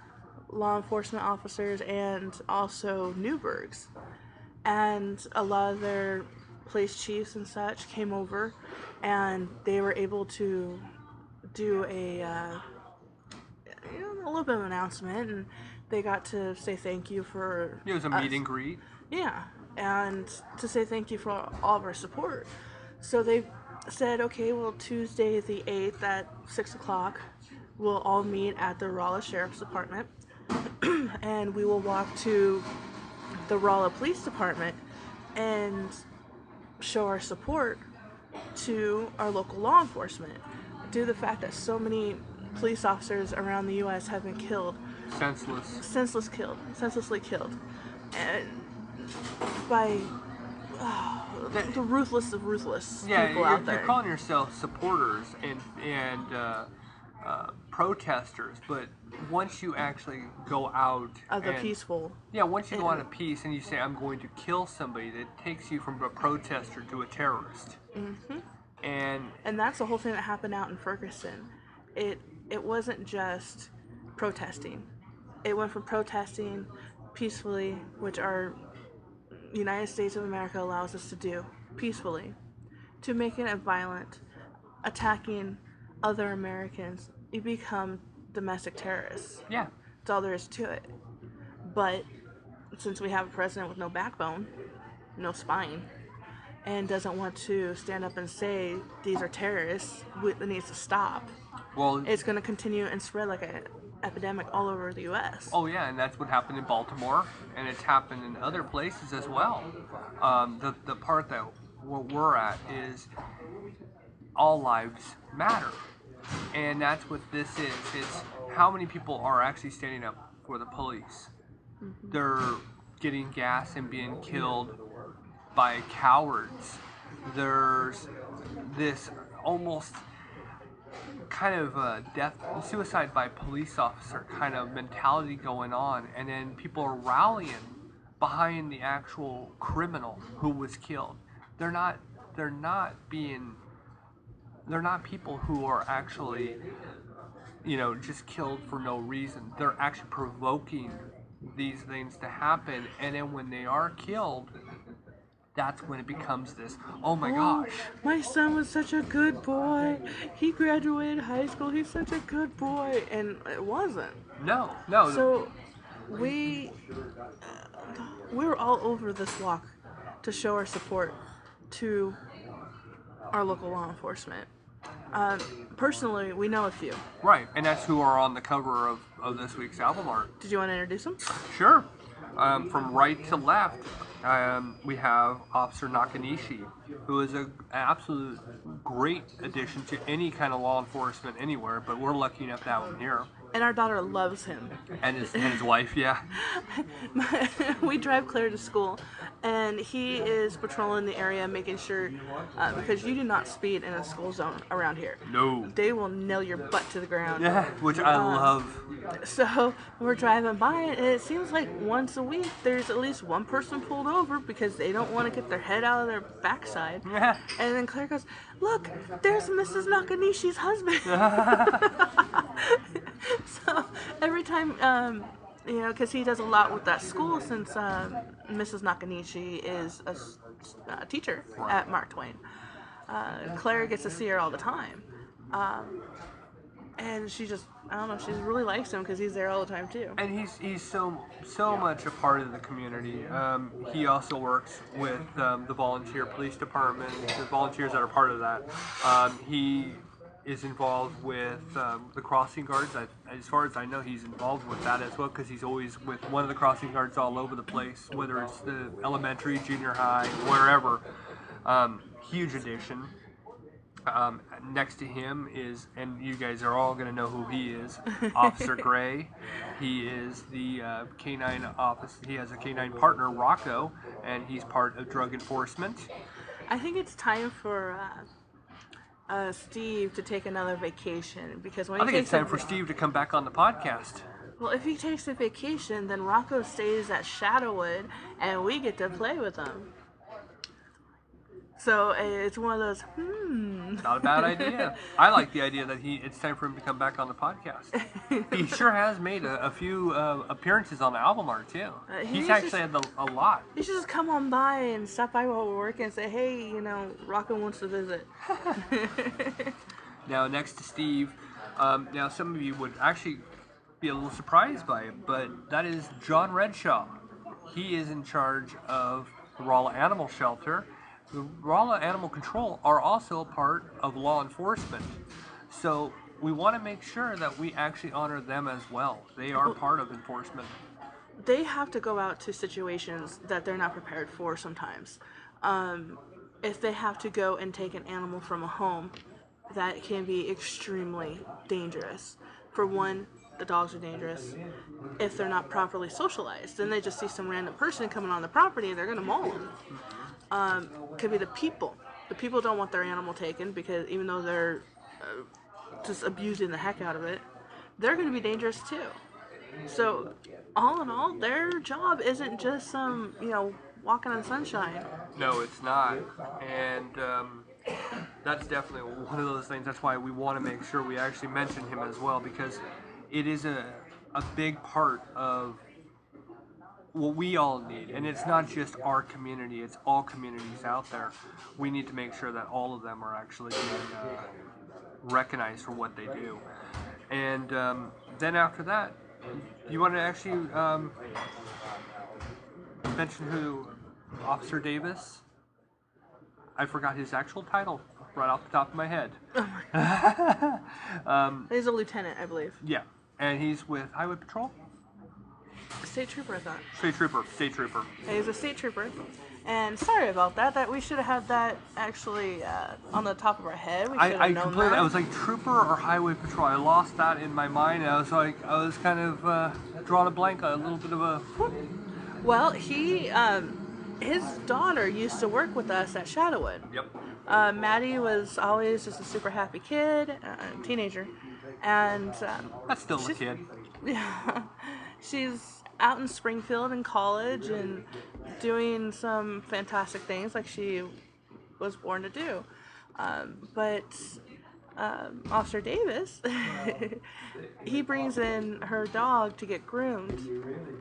law enforcement officers, and also Newburgh's. And a lot of their police chiefs and such came over, and they were able to do a little bit of an announcement, and they got to say thank you for
It was a meet and greet.
Yeah, and to say thank you for all of our support. So they said, okay, well, Tuesday the 8th at 6 o'clock, we'll all meet at the Rolla Sheriff's Department, and we will walk to the Rolla Police Department and show our support to our local law enforcement due to the fact that so many police officers around the U.S. have been killed. Senselessly killed. And by the ruthless of ruthless people out there.
You're calling yourself supporters and protesters, but once you actually go out
peaceful.
Yeah, once you go out of peace and you say, I'm going to kill somebody, that takes you from a protester to a terrorist.
Mm-hmm.
And
that's the whole thing that happened out in Ferguson. It wasn't just protesting. It went from protesting peacefully, which our United States of America allows us to do peacefully, to making it violent, attacking other Americans. You become domestic terrorists.
Yeah.
That's all there is to it. But since we have a president with no backbone, no spine, and doesn't want to stand up and say these are terrorists, it needs to stop.
Well,
it's going to continue and spread like an epidemic all over the U.S.
Oh yeah, and that's what happened in Baltimore, and it's happened in other places as well. The part that we're at is all lives matter, and that's what this is. It's how many people are actually standing up for the police. Mm-hmm. They're getting gas and being killed by cowards. There's this almost kind of suicide by police officer kind of mentality going on, and then people are rallying behind the actual criminal who was killed. They're not people who are actually, just killed for no reason. They're actually provoking these things to happen, and then when they are killed, that's when it becomes this, oh my gosh.
My son was such a good boy. He graduated high school. He's such a good boy. And it wasn't.
No.
So we were all over this walk to show our support to our local law enforcement. Personally, we know a few.
Right, and that's who are on the cover of this week's album art.
Did you want to introduce them?
Sure. From right to left, we have Officer Nakanishi, who is an absolute great addition to any kind of law enforcement anywhere, but we're lucky enough to have him here.
And our daughter loves him.
And his wife, yeah.
We drive Claire to school, and he is patrolling the area, making sure, because you do not speed in a school zone around here.
No.
They will nail your butt to the ground.
Yeah, which I love.
So we're driving by, and it seems like once a week there's at least one person pulled over because they don't want to get their head out of their backside.
Yeah.
And then Claire goes, "Look, there's Mrs. Nakanishi's husband." So every time, because he does a lot with that school since Mrs. Nakanishi is a teacher at Mark Twain. Claire gets to see her all the time. And she just, I don't know, she really likes him because he's there all the time too.
And he's so much a part of the community. He also works with the volunteer police department, the volunteers that are part of that. He is involved with the crossing guards. As far as I know, he's involved with that as well because he's always with one of the crossing guards all over the place, whether it's the elementary, junior high, wherever. Huge addition. Next to him is, and you guys are all going to know who he is, Officer Gray. He is the canine officer. He has a canine partner, Rocco, and he's part of drug enforcement.
I think it's time for Steve to take another vacation because when
I think it's time for Steve to come back on the podcast.
Well, if he takes a vacation, then Rocco stays at Shadowwood, and we get to play with him. So it's one of those,
Not a bad idea. I like the idea that it's time for him to come back on the podcast. He sure has made a few appearances on the album art, too. He's actually had a lot.
You should just come on by and stop by while we're working and say, hey, Rocco wants to visit.
Now, next to Steve, now some of you would actually be a little surprised by it, but that is John Redshaw. He is in charge of the Rolla Animal Shelter. The Rolla Animal Control are also a part of law enforcement. So we want to make sure that we actually honor them as well. They are part of enforcement.
They have to go out to situations that they're not prepared for sometimes. If they have to go and take an animal from a home, that can be extremely dangerous. For one, the dogs are dangerous. If they're not properly socialized, then they just see some random person coming on the property and they're going to maul them. Could be the people. The people don't want their animal taken because even though they're just abusing the heck out of it, they're going to be dangerous too. So, all in all, their job isn't just some, walking on sunshine.
No, it's not. And that's definitely one of those things. That's why we want to make sure we actually mention him as well, because it is a big part of what we all need. And it's not just our community, it's all communities out there. We need to make sure that all of them are actually being recognized for what they do. And then after that, you want to actually mention who Officer Davis? I forgot his actual title right off the top of my head.
Oh my he's a lieutenant, I believe.
Yeah, and he's with Highway Patrol?
State trooper, I thought.
State trooper.
Yeah, he's a state trooper. And sorry about that we should have had that actually on the top of our head. We should have known that.
I was like, trooper or highway patrol? I lost that in my mind. I was kind of drawing a blank, a little bit of a...
Well, his daughter used to work with us at Shadowwood.
Yep.
Maddie was always just a super happy kid, teenager. And...
That's still a kid.
Yeah. She's out in Springfield in college and doing some fantastic things like she was born to do. But Officer Davis, he brings in her dog to get groomed.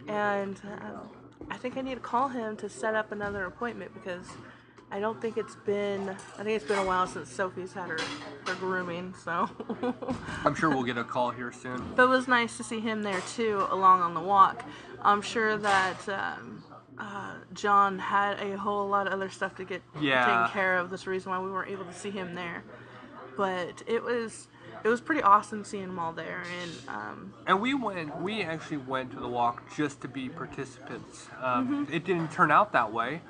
And I think I need to call him to set up another appointment because I think it's been a while since Sophie's had her grooming, so.
I'm sure we'll get a call here soon.
But it was nice to see him there too, along on the walk. I'm sure that John had a whole lot of other stuff to get taken care of. That's the reason why we weren't able to see him there. But it was pretty awesome seeing them all there,
and we actually went to the walk just to be participants. It didn't turn out that way.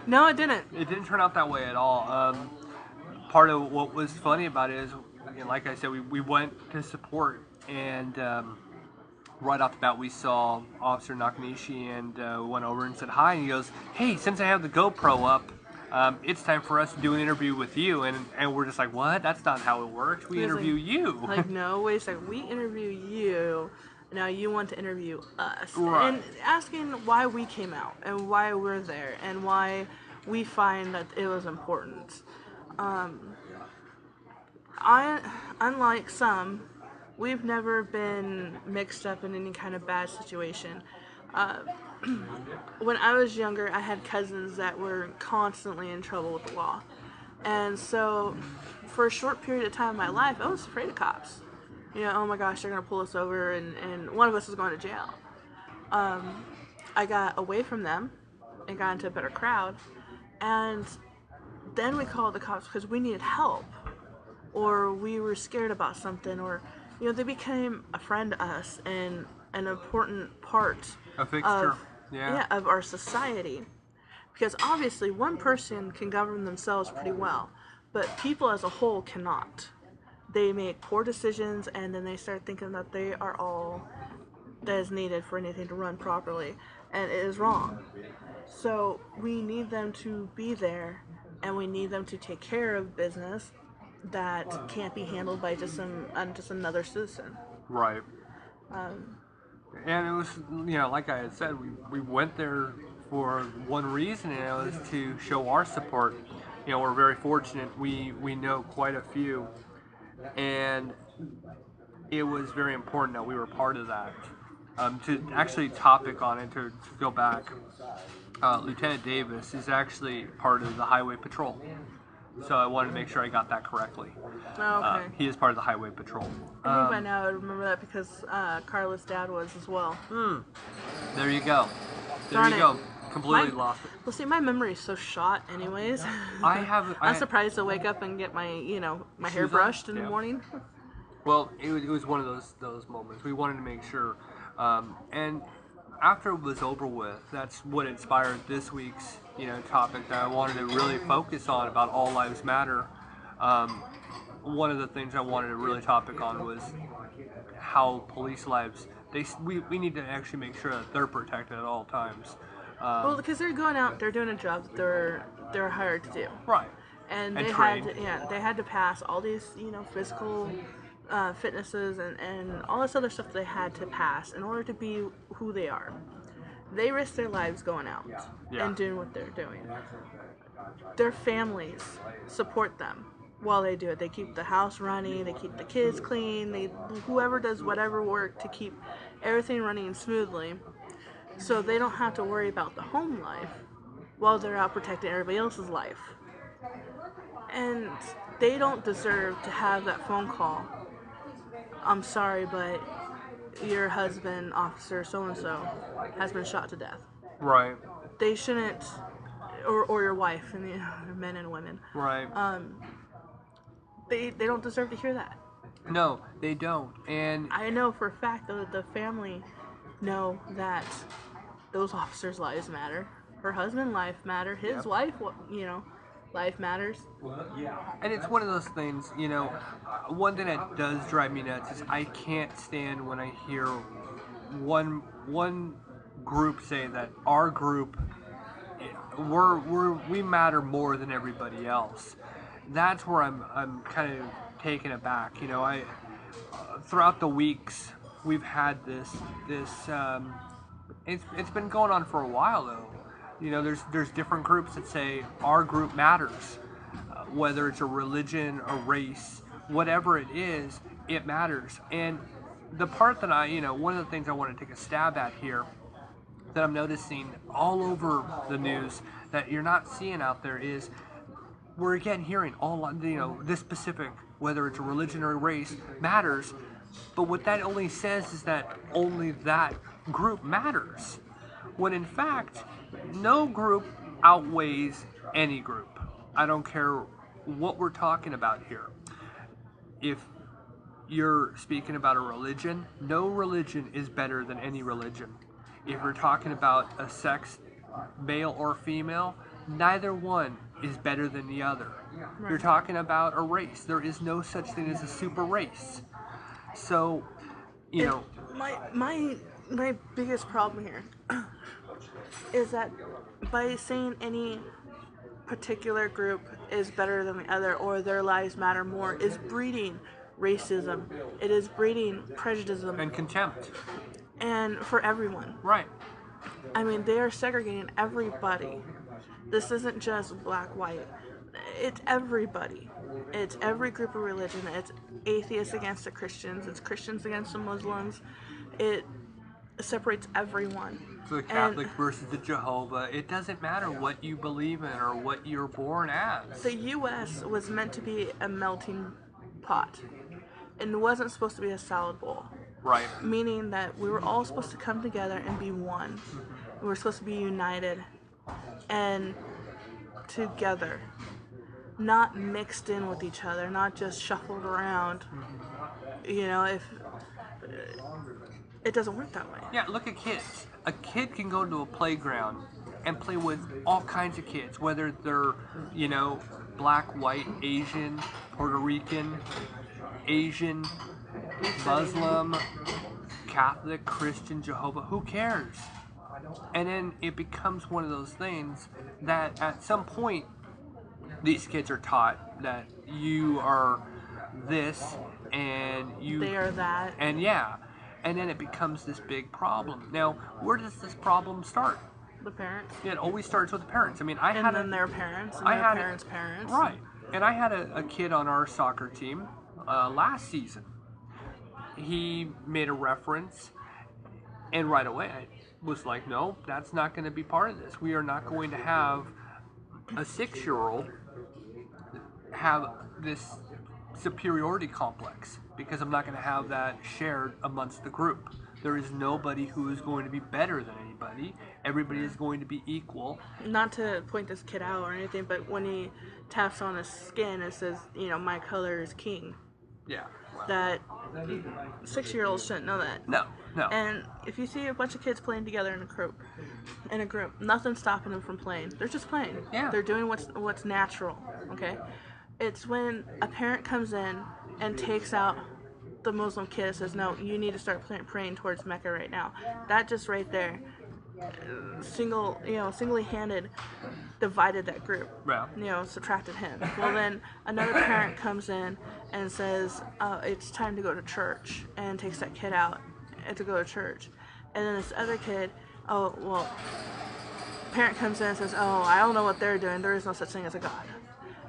No, it didn't.
It didn't turn out that way at all. Part of what was funny about it is, like I said, we went to support and right off the bat we saw Officer Nakanishi and went over and said hi, and he goes, "Hey, since I have the GoPro up, it's time for us to do an interview with you." And we're just like, "What? That's not how it works. We interview you."
Like, no, wait a second. We interview you. Now you want to interview us.
Right.
And asking why we came out and why we're there and why we find that it was important. Unlike some, we've never been mixed up in any kind of bad situation. When I was younger, I had cousins that were constantly in trouble with the law. And so, for a short period of time in my life, I was afraid of cops. You know, oh my gosh, they're going to pull us over and one of us is going to jail. I got away from them and got into a better crowd. And then we called the cops because we needed help. Or we were scared about something. Or, you know, they became a friend to us and an important part of our society. Because obviously one person can govern themselves pretty well, but people as a whole cannot. They make poor decisions and then they start thinking that they are all that is needed for anything to run properly, and it is wrong. So we need them to be there, and we need them to take care of business that can't be handled by just another citizen.
Right. And it was, you know, like I had said, we went there for one reason, and it was to show our support. You know, we're very fortunate. We know quite a few, and it was very important that we were part of that. To actually topic on it, to go back, Lieutenant Davis is actually part of the Highway Patrol. So I wanted to make sure I got that correctly.
Oh, okay.
He is part of the Highway Patrol.
I think by now I remember that because Carla's dad was as well.
There you go.
Darn
There you
it.
go. Completely lost it.
Well, see, my memory is so shot, anyways. I'm surprised to wake up and get my hair brushed in the morning.
Well, it was one of those moments. We wanted to make sure, and after it was over with, that's what inspired this week's topic that I wanted to really focus on about All Lives Matter. One of the things I wanted to really topic on was how police lives. We need to actually make sure that they're protected at all times.
Well, because they're going out, they're doing a job that they're hired to do.
Right.
And
And
they
trained.
they had to pass all these physical fitnesses and all this other stuff they had to pass in order to be who they are. They risk their lives going out and doing what they're doing. Their families support them while they do it. They keep the house running, they keep the kids clean, whoever does whatever work to keep everything running smoothly so they don't have to worry about the home life while they're out protecting everybody else's life. And they don't deserve to have that phone call. I'm sorry, but your husband, officer so-and-so, has been shot to death.
Right.
They shouldn't, or your wife, and men and women.
Right.
They don't deserve to hear that.
No, they don't. And
I know for a fact that the family know that those officers' lives matter. Her husband's life matter. His wife, life matters.
And it's one of those things, one thing that does drive me nuts is I can't stand when I hear one group say that our group, we matter more than everybody else. That's where I'm kind of taken aback. Throughout the weeks we've had this it's been going on for a while though. There's different groups that say our group matters, whether it's a religion, a race, whatever it is, it matters. And the part that one of the things I want to take a stab at here that I'm noticing all over the news that you're not seeing out there is we're again hearing this specific, whether it's a religion or a race, matters. But what that only says is that only that group matters, when in fact no group outweighs any group. I don't care what we're talking about here. If you're speaking about a religion, no religion is better than any religion. If you're talking about a sex, male or female, neither one is better than the other.
Right.
You're talking about a race. There is no such thing as a super race. So you know.
My biggest problem here is that by saying any particular group is better than the other or their lives matter more is breeding racism. It is breeding prejudice
and contempt.
And for everyone.
Right.
I mean, they are segregating everybody. This isn't just black, white. It's everybody. It's every group of religion. It's atheists against the Christians. It's Christians against the Muslims. It separates everyone.
So the Catholic versus the Jehovah. It doesn't matter what you believe in or what you're born as.
The U.S. was meant to be a melting pot. And it wasn't supposed to be a salad bowl.
Right.
Meaning that we were all supposed to come together and be one. We were supposed to be united and together. Not mixed in with each other, not just shuffled around. You know, if it doesn't work that way.
Yeah, look at kids. A kid can go to a playground and play with all kinds of kids, whether they're, you know, black, white, Asian, Puerto Rican, Asian, Muslim, Catholic, Christian, Jehovah, who cares? And then it becomes one of those things that at some point these kids are taught that you are this and you...
They are that.
And yeah, and then it becomes this big problem. Now, where does this problem start?
The parents.
Yeah, it always starts with the parents. I mean, I
and
had
then their parents, and
I
their
had
parents' parents.
Right. And I had a kid on our soccer team last season. He made a reference, and right away I was like, no, that's not going to be part of this. We are not going to have a 6-year-old have this superiority complex, because I'm not going to have that shared amongst the group. There is nobody who is going to be better than anybody. Everybody is going to be equal.
Not to point this kid out or anything, but when he taps on his skin, it says, you know, my color is king.
Yeah.
That 6-year-olds shouldn't know that.
No.
And if you see a bunch of kids playing together in a group, nothing's stopping them from playing. They're just playing.
Yeah.
They're doing what's natural. Okay. It's when a parent comes in and takes out the Muslim kid and says, no, you need to start praying towards Mecca right now. That just right there, singly-handed divided that group.
Yeah.
You know, subtracted him. Well, then another parent comes in and says, it's time to go to church, and takes that kid out to go to church. And then this other kid, parent comes in and says, oh, I don't know what they're doing. There is no such thing as a God.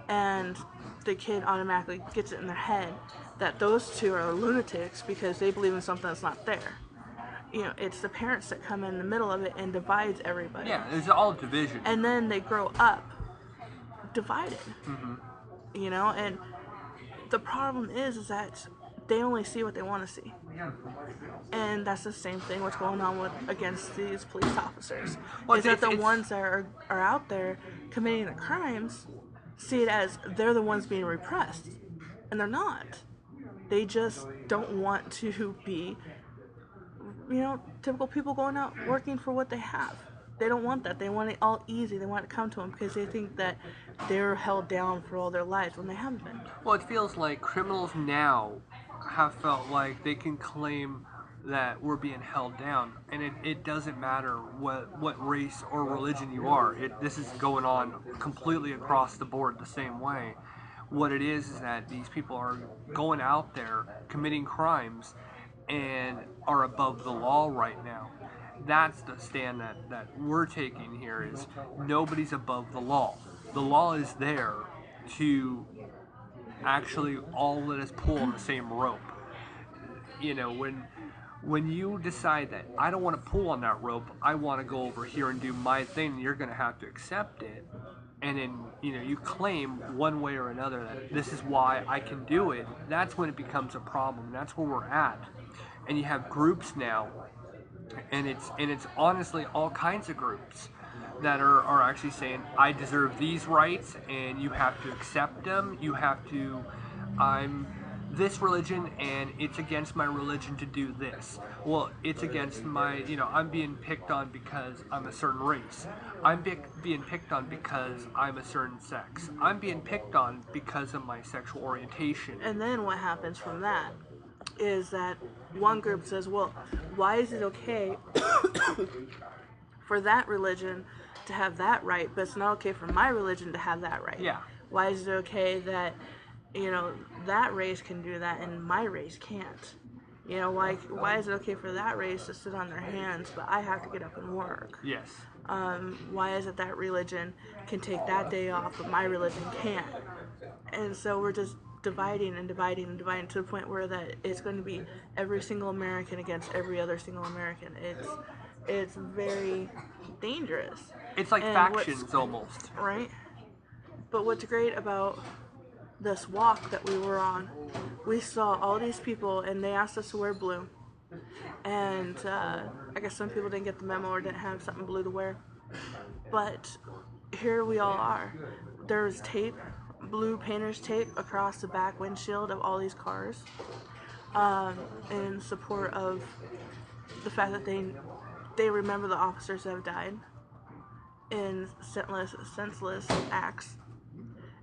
And the kid automatically gets it in their head that those two are lunatics because they believe in something that's not there. You know, it's the parents that come in the middle of it and divides everybody.
Yeah, it's all division.
And then they grow up divided.
Mm-hmm.
You know, and the problem is that they only see what they want to see. And that's the same thing what's going on against these police officers. Is that the ones that are out there committing the crimes see it as they're the ones being repressed. And they're not. They just don't want to be, you know, typical people going out working for what they have. They don't want that. They want it all easy. They want it to come to them because they think that they're held down for all their lives when they haven't been.
Well, it feels like criminals now have felt like they can claim that we're being held down, and it doesn't matter what race or religion you are. This is going on completely across the board the same way. What it is that these people are going out there committing crimes and are above the law right now. That's the stand that we're taking here, is nobody's above the law. The law is there to actually all let us pull on the same rope. You know, when you decide that I don't want to pull on that rope, I want to go over here and do my thing, you're going to have to accept it. And then, you know, you claim one way or another that this is why I can do it. That's when it becomes a problem. That's where we're at. And you have groups now, and it's honestly all kinds of groups that are actually saying, I deserve these rights and you have to accept them. You have to, I'm this religion and it's against my religion to do this. Well, it's against my, you know, I'm being picked on because I'm a certain race. I'm being picked on because I'm a certain sex. I'm being picked on because of my sexual orientation.
And then what happens from that is that one group says, well, why is it okay for that religion to have that right, but it's not okay for my religion to have that right?
Yeah.
Why is it okay that, that race can do that and my race can't? Why is it okay for that race to sit on their hands, but I have to get up and work?
Yes.
Why is it that religion can take that day off, but my religion can't? And so we're just dividing and dividing and dividing to the point where that it's going to be every single American against every other single American. It's very dangerous.
It's like factions almost.
Right? But what's great about this walk that we were on, we saw all these people and they asked us to wear blue. And I guess some people didn't get the memo or didn't have something blue to wear. But here we all are. There's tape, blue painter's tape across the back windshield of all these cars in support of the fact that they remember the officers that have died in senseless acts.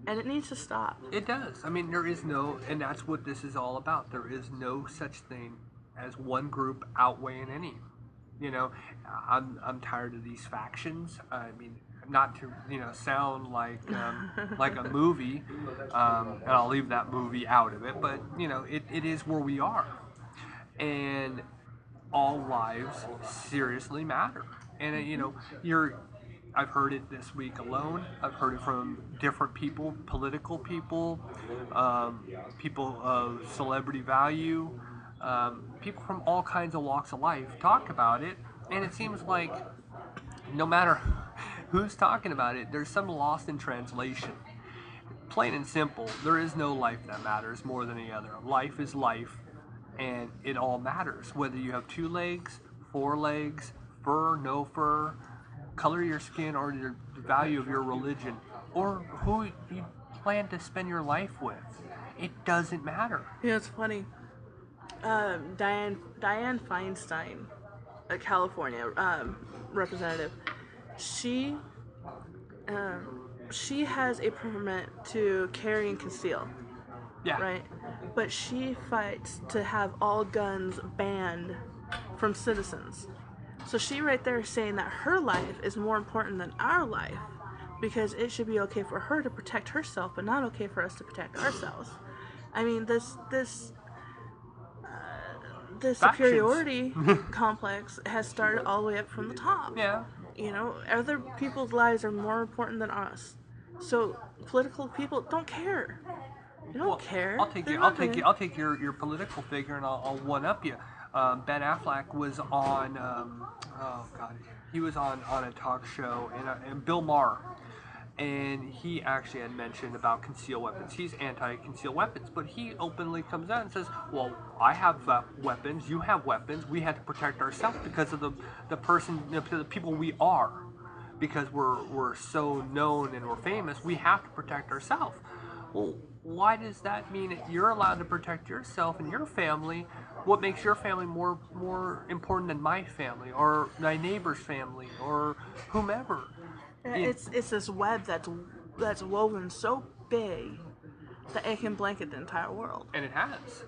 And it needs to stop.
It does. I mean, there is no, and that's what this is all about. There is no such thing as one group outweighing any. I'm tired of these factions. I mean, not to sound like like a movie, and I'll leave that movie out of it. But it is where we are, and all lives seriously matter. And I've heard it this week alone. I've heard it from different people, political people, people of celebrity value, people from all kinds of walks of life talk about it. And it seems like no matter who's talking about it, there's some lost in translation. Plain and simple, there is no life that matters more than any other. Life is life, and it all matters. Whether you have 2 legs, 4 legs, fur, no fur, color of your skin, or the value of your religion, or who you plan to spend your life with. It doesn't matter.
It's funny. Dianne Feinstein, a California representative, she has a permit to carry and conceal.
Yeah.
Right? But she fights to have all guns banned from citizens. So she right there is saying that her life is more important than our life, because it should be okay for her to protect herself, but not okay for us to protect ourselves. I mean, this superiority complex has started all the way up from the top.
Yeah.
Other people's lives are more important than us. So political people don't care. They don't care.
I'll take your political figure and I'll one up you. Ben Affleck was on, he was on a talk show, and Bill Maher, and he actually had mentioned about concealed weapons. He's anti-concealed weapons, but he openly comes out and says, well, I have weapons, you have weapons, we had to protect ourselves because of the person, the people we are. Because we're so known and we're famous, we have to protect ourselves. Well, why does that mean that you're allowed to protect yourself and your family? What makes your family more important than my family or my neighbor's family or whomever?
It's this web that's woven so big that it can blanket the entire world.
And it has.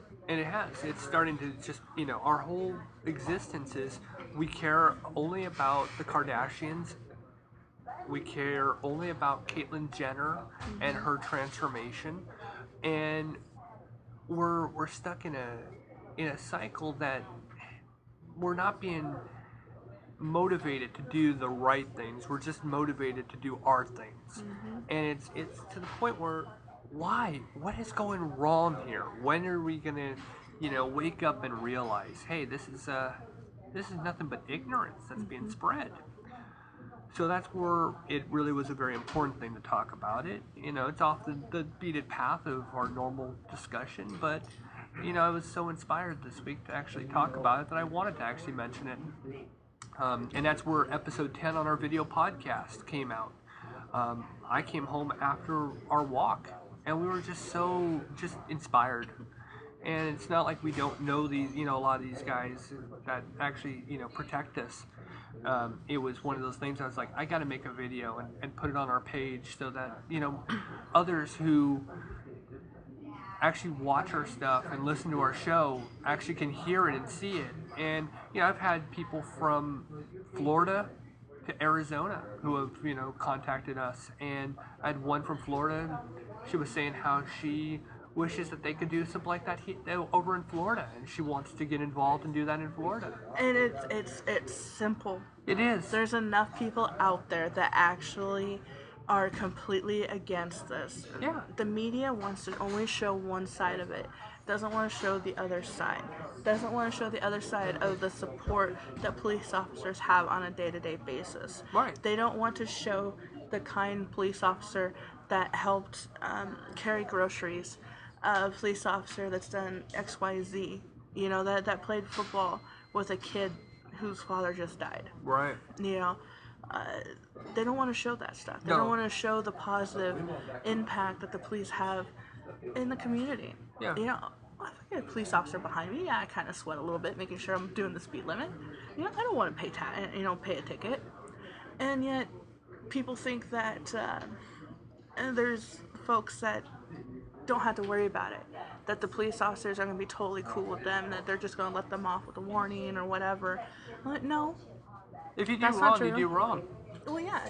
It's starting to just, our whole existence is we care only about the Kardashians. We care only about Caitlyn Jenner and her transformation, and we're stuck in a cycle that we're not being motivated to do the right things. We're just motivated to do our things, and it's to the point where why? What is going wrong here? When are we gonna, wake up and realize, hey, this is nothing but ignorance that's being spread. So that's where it really was a very important thing to talk about it. It's off the beaten path of our normal discussion, but, I was so inspired this week to actually talk about it that I wanted to actually mention it. And that's where episode 10 on our video podcast came out. I came home after our walk, and we were just inspired. And it's not like we don't know these, a lot of these guys that actually, protect us. It was one of those things I was like, I got to make a video and put it on our page so that, others who actually watch our stuff and listen to our show actually can hear it and see it. And I've had people from Florida to Arizona who have contacted us, and I had one from Florida. She was saying how she wishes that they could do something like that over in Florida, and she wants to get involved and do that in Florida.
And it's simple.
It is.
There's enough people out there that actually are completely against this.
Yeah.
The media wants to only show one side of it. Doesn't want to show the other side. Doesn't want to show the other side of the support that police officers have on a day-to-day basis.
Right.
They don't want to show the kind police officer that helped carry groceries, a police officer that's done XYZ, that played football with a kid whose father just died.
Right.
They don't want to show that stuff. They don't want to show the positive impact that the police have in the community.
Yeah.
If I get a police officer behind me, I kind of sweat a little bit, making sure I'm doing the speed limit. I don't want to pay a ticket. And yet, people think that there's folks that don't have to worry about it. That the police officers are going to be totally cool with them, that they're just going to let them off with a warning or whatever. I'm like, no.
If you do
That's
wrong,
not true.
you do wrong.
Well, yeah.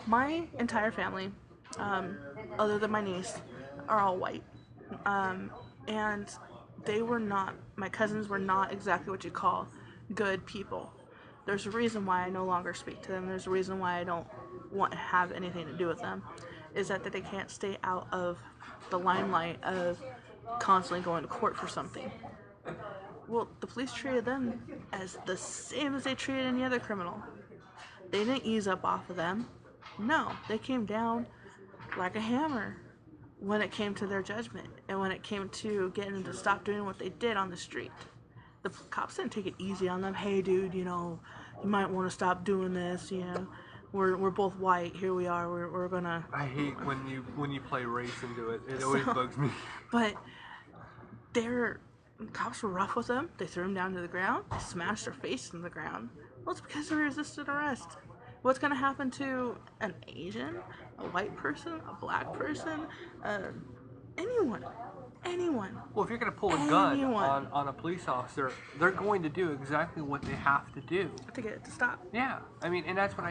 My entire family, other than my niece, are all white. And my cousins were not exactly what you call good people. There's a reason why I no longer speak to them. There's a reason why I don't want to have anything to do with them. Is that they can't stay out of the limelight of constantly going to court for something. Well, the police treated them as the same as they treated any other criminal. They didn't ease up off of them. No, they came down like a hammer when it came to their judgment and when it came to getting them to stop doing what they did on the street. The cops didn't take it easy on them. Hey, dude, you might want to stop doing this. We're both white. Here we are. We're gonna.
I hate when you play race into it. It always bugs me.
But cops were rough with them. They threw them down to the ground. They smashed their face in the ground. Well, it's because they resisted arrest. What's going to happen to an Asian, a white person, a black person, anyone?
Well, if you're going to pull a gun on a police officer, they're going to do exactly what they have to do
to get it to stop.
Yeah, I mean, and that's what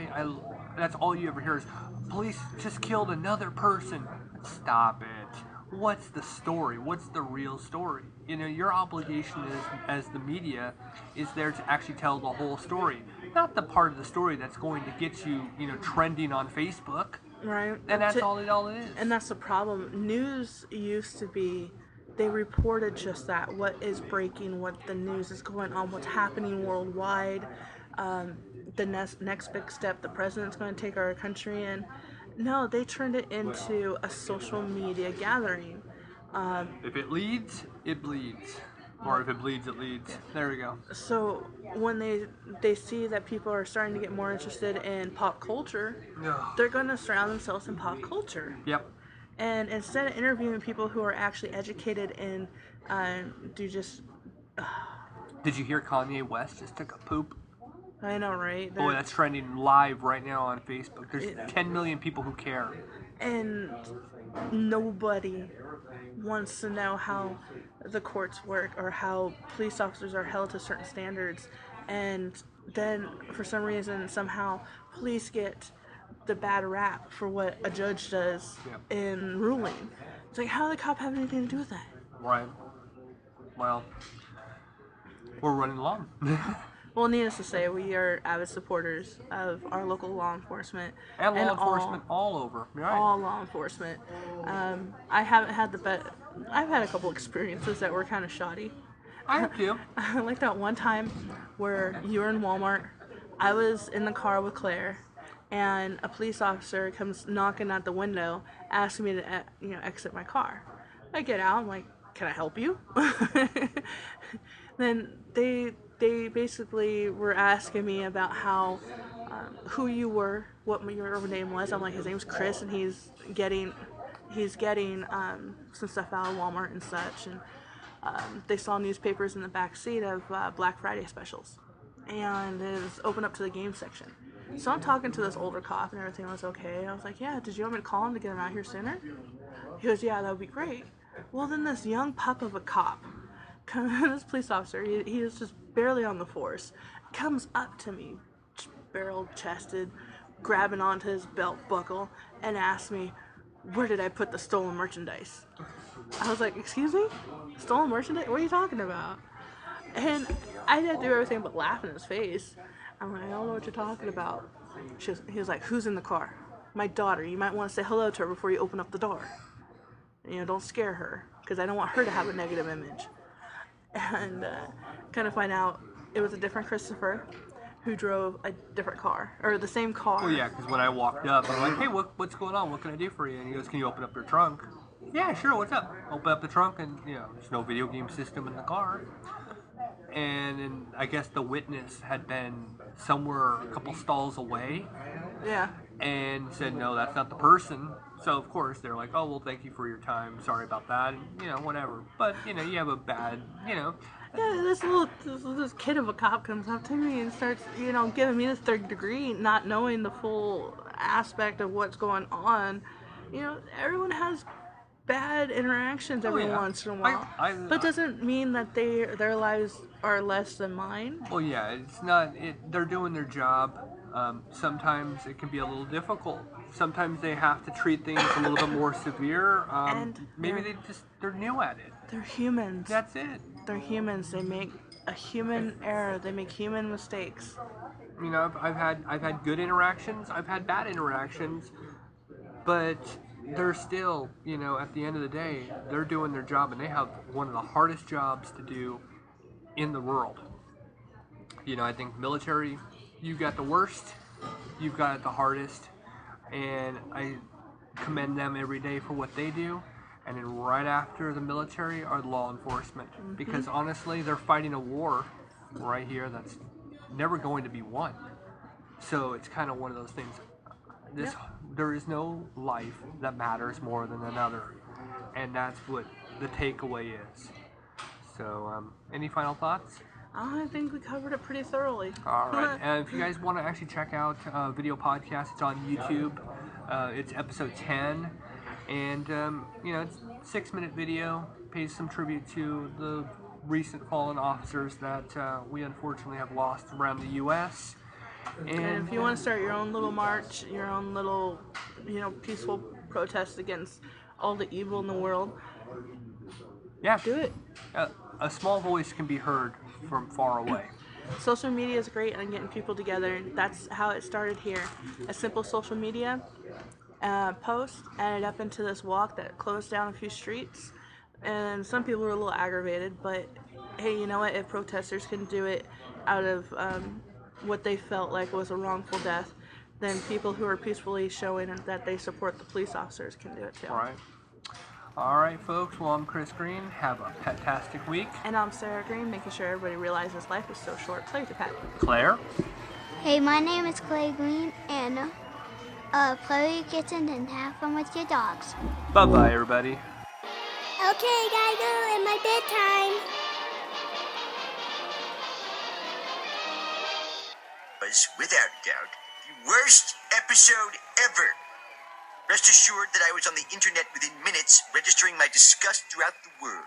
that's all you ever hear is police just killed another person. Stop it. What's the story? What's the real story? Your obligation as the media is there to actually tell the whole story, not the part of the story that's going to get you, trending on Facebook.
Right.
And that's all it is.
And that's the problem. News used to be, they reported just that, what is breaking, what the news is going on, what's happening worldwide, the next big step the president's going to take our country in. No, they turned it into a social media gathering.
If it leads, it bleeds. Or if it bleeds, it leads. There we go.
So when they see that people are starting to get more interested in pop culture, they're going to surround themselves in pop culture.
Yep.
And instead of interviewing people who are actually educated in, Did
you hear Kanye West just took a poop?
I know, right?
Oh, that's trending live right now on Facebook. There's 10 million people who care.
And nobody wants to know how the courts work or how police officers are held to certain standards. And then, for some reason, somehow, police get the bad rap for what a judge does in ruling. It's like, how does the cop have anything to do with that?
Right. Well, we're running along.
Well, needless to say, we are avid supporters of our local law enforcement.
And law enforcement all over. Right.
All law enforcement. I've had a couple experiences that were kind of shoddy.
I have too.
Like that one time where you were in Walmart, I was in the car with Claire, and a police officer comes knocking at the window, asking me to exit my car. I get out, I'm like, can I help you? Then they basically were asking me about how, who you were, what your name was. I'm like, his name's Chris, and he's getting some stuff out of Walmart and such. And they saw newspapers in the back seat of Black Friday specials, and it was open up to the game section. So I'm talking to this older cop, and everything was okay. And I was like, yeah, did you want me to call him to get him out here sooner? He goes, yeah, that would be great. Well, then this young pup of a cop, this police officer, he is just barely on the force, comes up to me, barrel-chested, grabbing onto his belt buckle, and asks me, where did I put the stolen merchandise? I was like, excuse me? Stolen merchandise? What are you talking about? And I didn't do everything but laugh in his face. I'm like, I don't know what you're talking about. He was like, who's in the car? My daughter. You might want to say hello to her before you open up the door. Don't scare her, because I don't want her to have a negative image. And kind of find out it was a different Christopher who drove a different car, or the same car.
Well, yeah, because when I walked up, I'm like, hey, what's going on? What can I do for you? And he goes, can you open up your trunk? Yeah, sure, what's up? Open up the trunk, and, there's no video game system in the car. And I guess the witness had been somewhere a couple stalls away.
Yeah.
And said, no, that's not the person. So, of course, they're like, oh, well, thank you for your time. Sorry about that. And, whatever. But, you have a bad,
Yeah, this kid of a cop comes up to me and starts, giving me this third degree, not knowing the full aspect of what's going on. Everyone has bad interactions every once in a while. But doesn't mean that their lives are less than mine.
Well, yeah, it's not. They're doing their job. Sometimes it can be a little difficult. Sometimes they have to treat things a little bit more severe.
And
maybe they're new at it.
They're humans.
That's it.
They're humans. They make a human error. They make human mistakes.
I've had good interactions. I've had bad interactions, but they're still, at the end of the day, they're doing their job, and they have one of the hardest jobs to do in the world. I think military, you got the worst, you've got it the hardest, and I commend them every day for what they do. And then right after the military are law enforcement, because honestly, they're fighting a war right here that's never going to be won. So it's kind of one of those things. There is no life that matters more than another, and that's what the takeaway is. So, any final thoughts?
I think we covered it pretty thoroughly.
All right. And if you guys want to actually check out video podcast, it's on YouTube. It's episode 10, and it's a 6-minute video. Pays some tribute to the recent fallen officers that we unfortunately have lost around the U.S.
And if you want to start your own little march, your own little, peaceful protest against all the evil in the world, do it.
A small voice can be heard from far away.
Social media is great on getting people together. That's how it started here. A simple social media post ended up into this walk that closed down a few streets. And some people were a little aggravated, but hey, you know what? If protesters can do it out of what they felt like was a wrongful death, then people who are peacefully showing that they support the police officers can do it too.
All right, folks. Well, I'm Chris Green. Have a fantastic week.
And I'm Sarah Green, making sure everybody realizes life is so short. Play with your pet.
Claire.
Hey, my name is Clay Green, and play with your kittens and have fun with your dogs.
Bye-bye, everybody.
Okay, gotta go in my bedtime.
Was without doubt the worst episode ever. Rest assured that I was on the internet within minutes, registering my disgust throughout the world.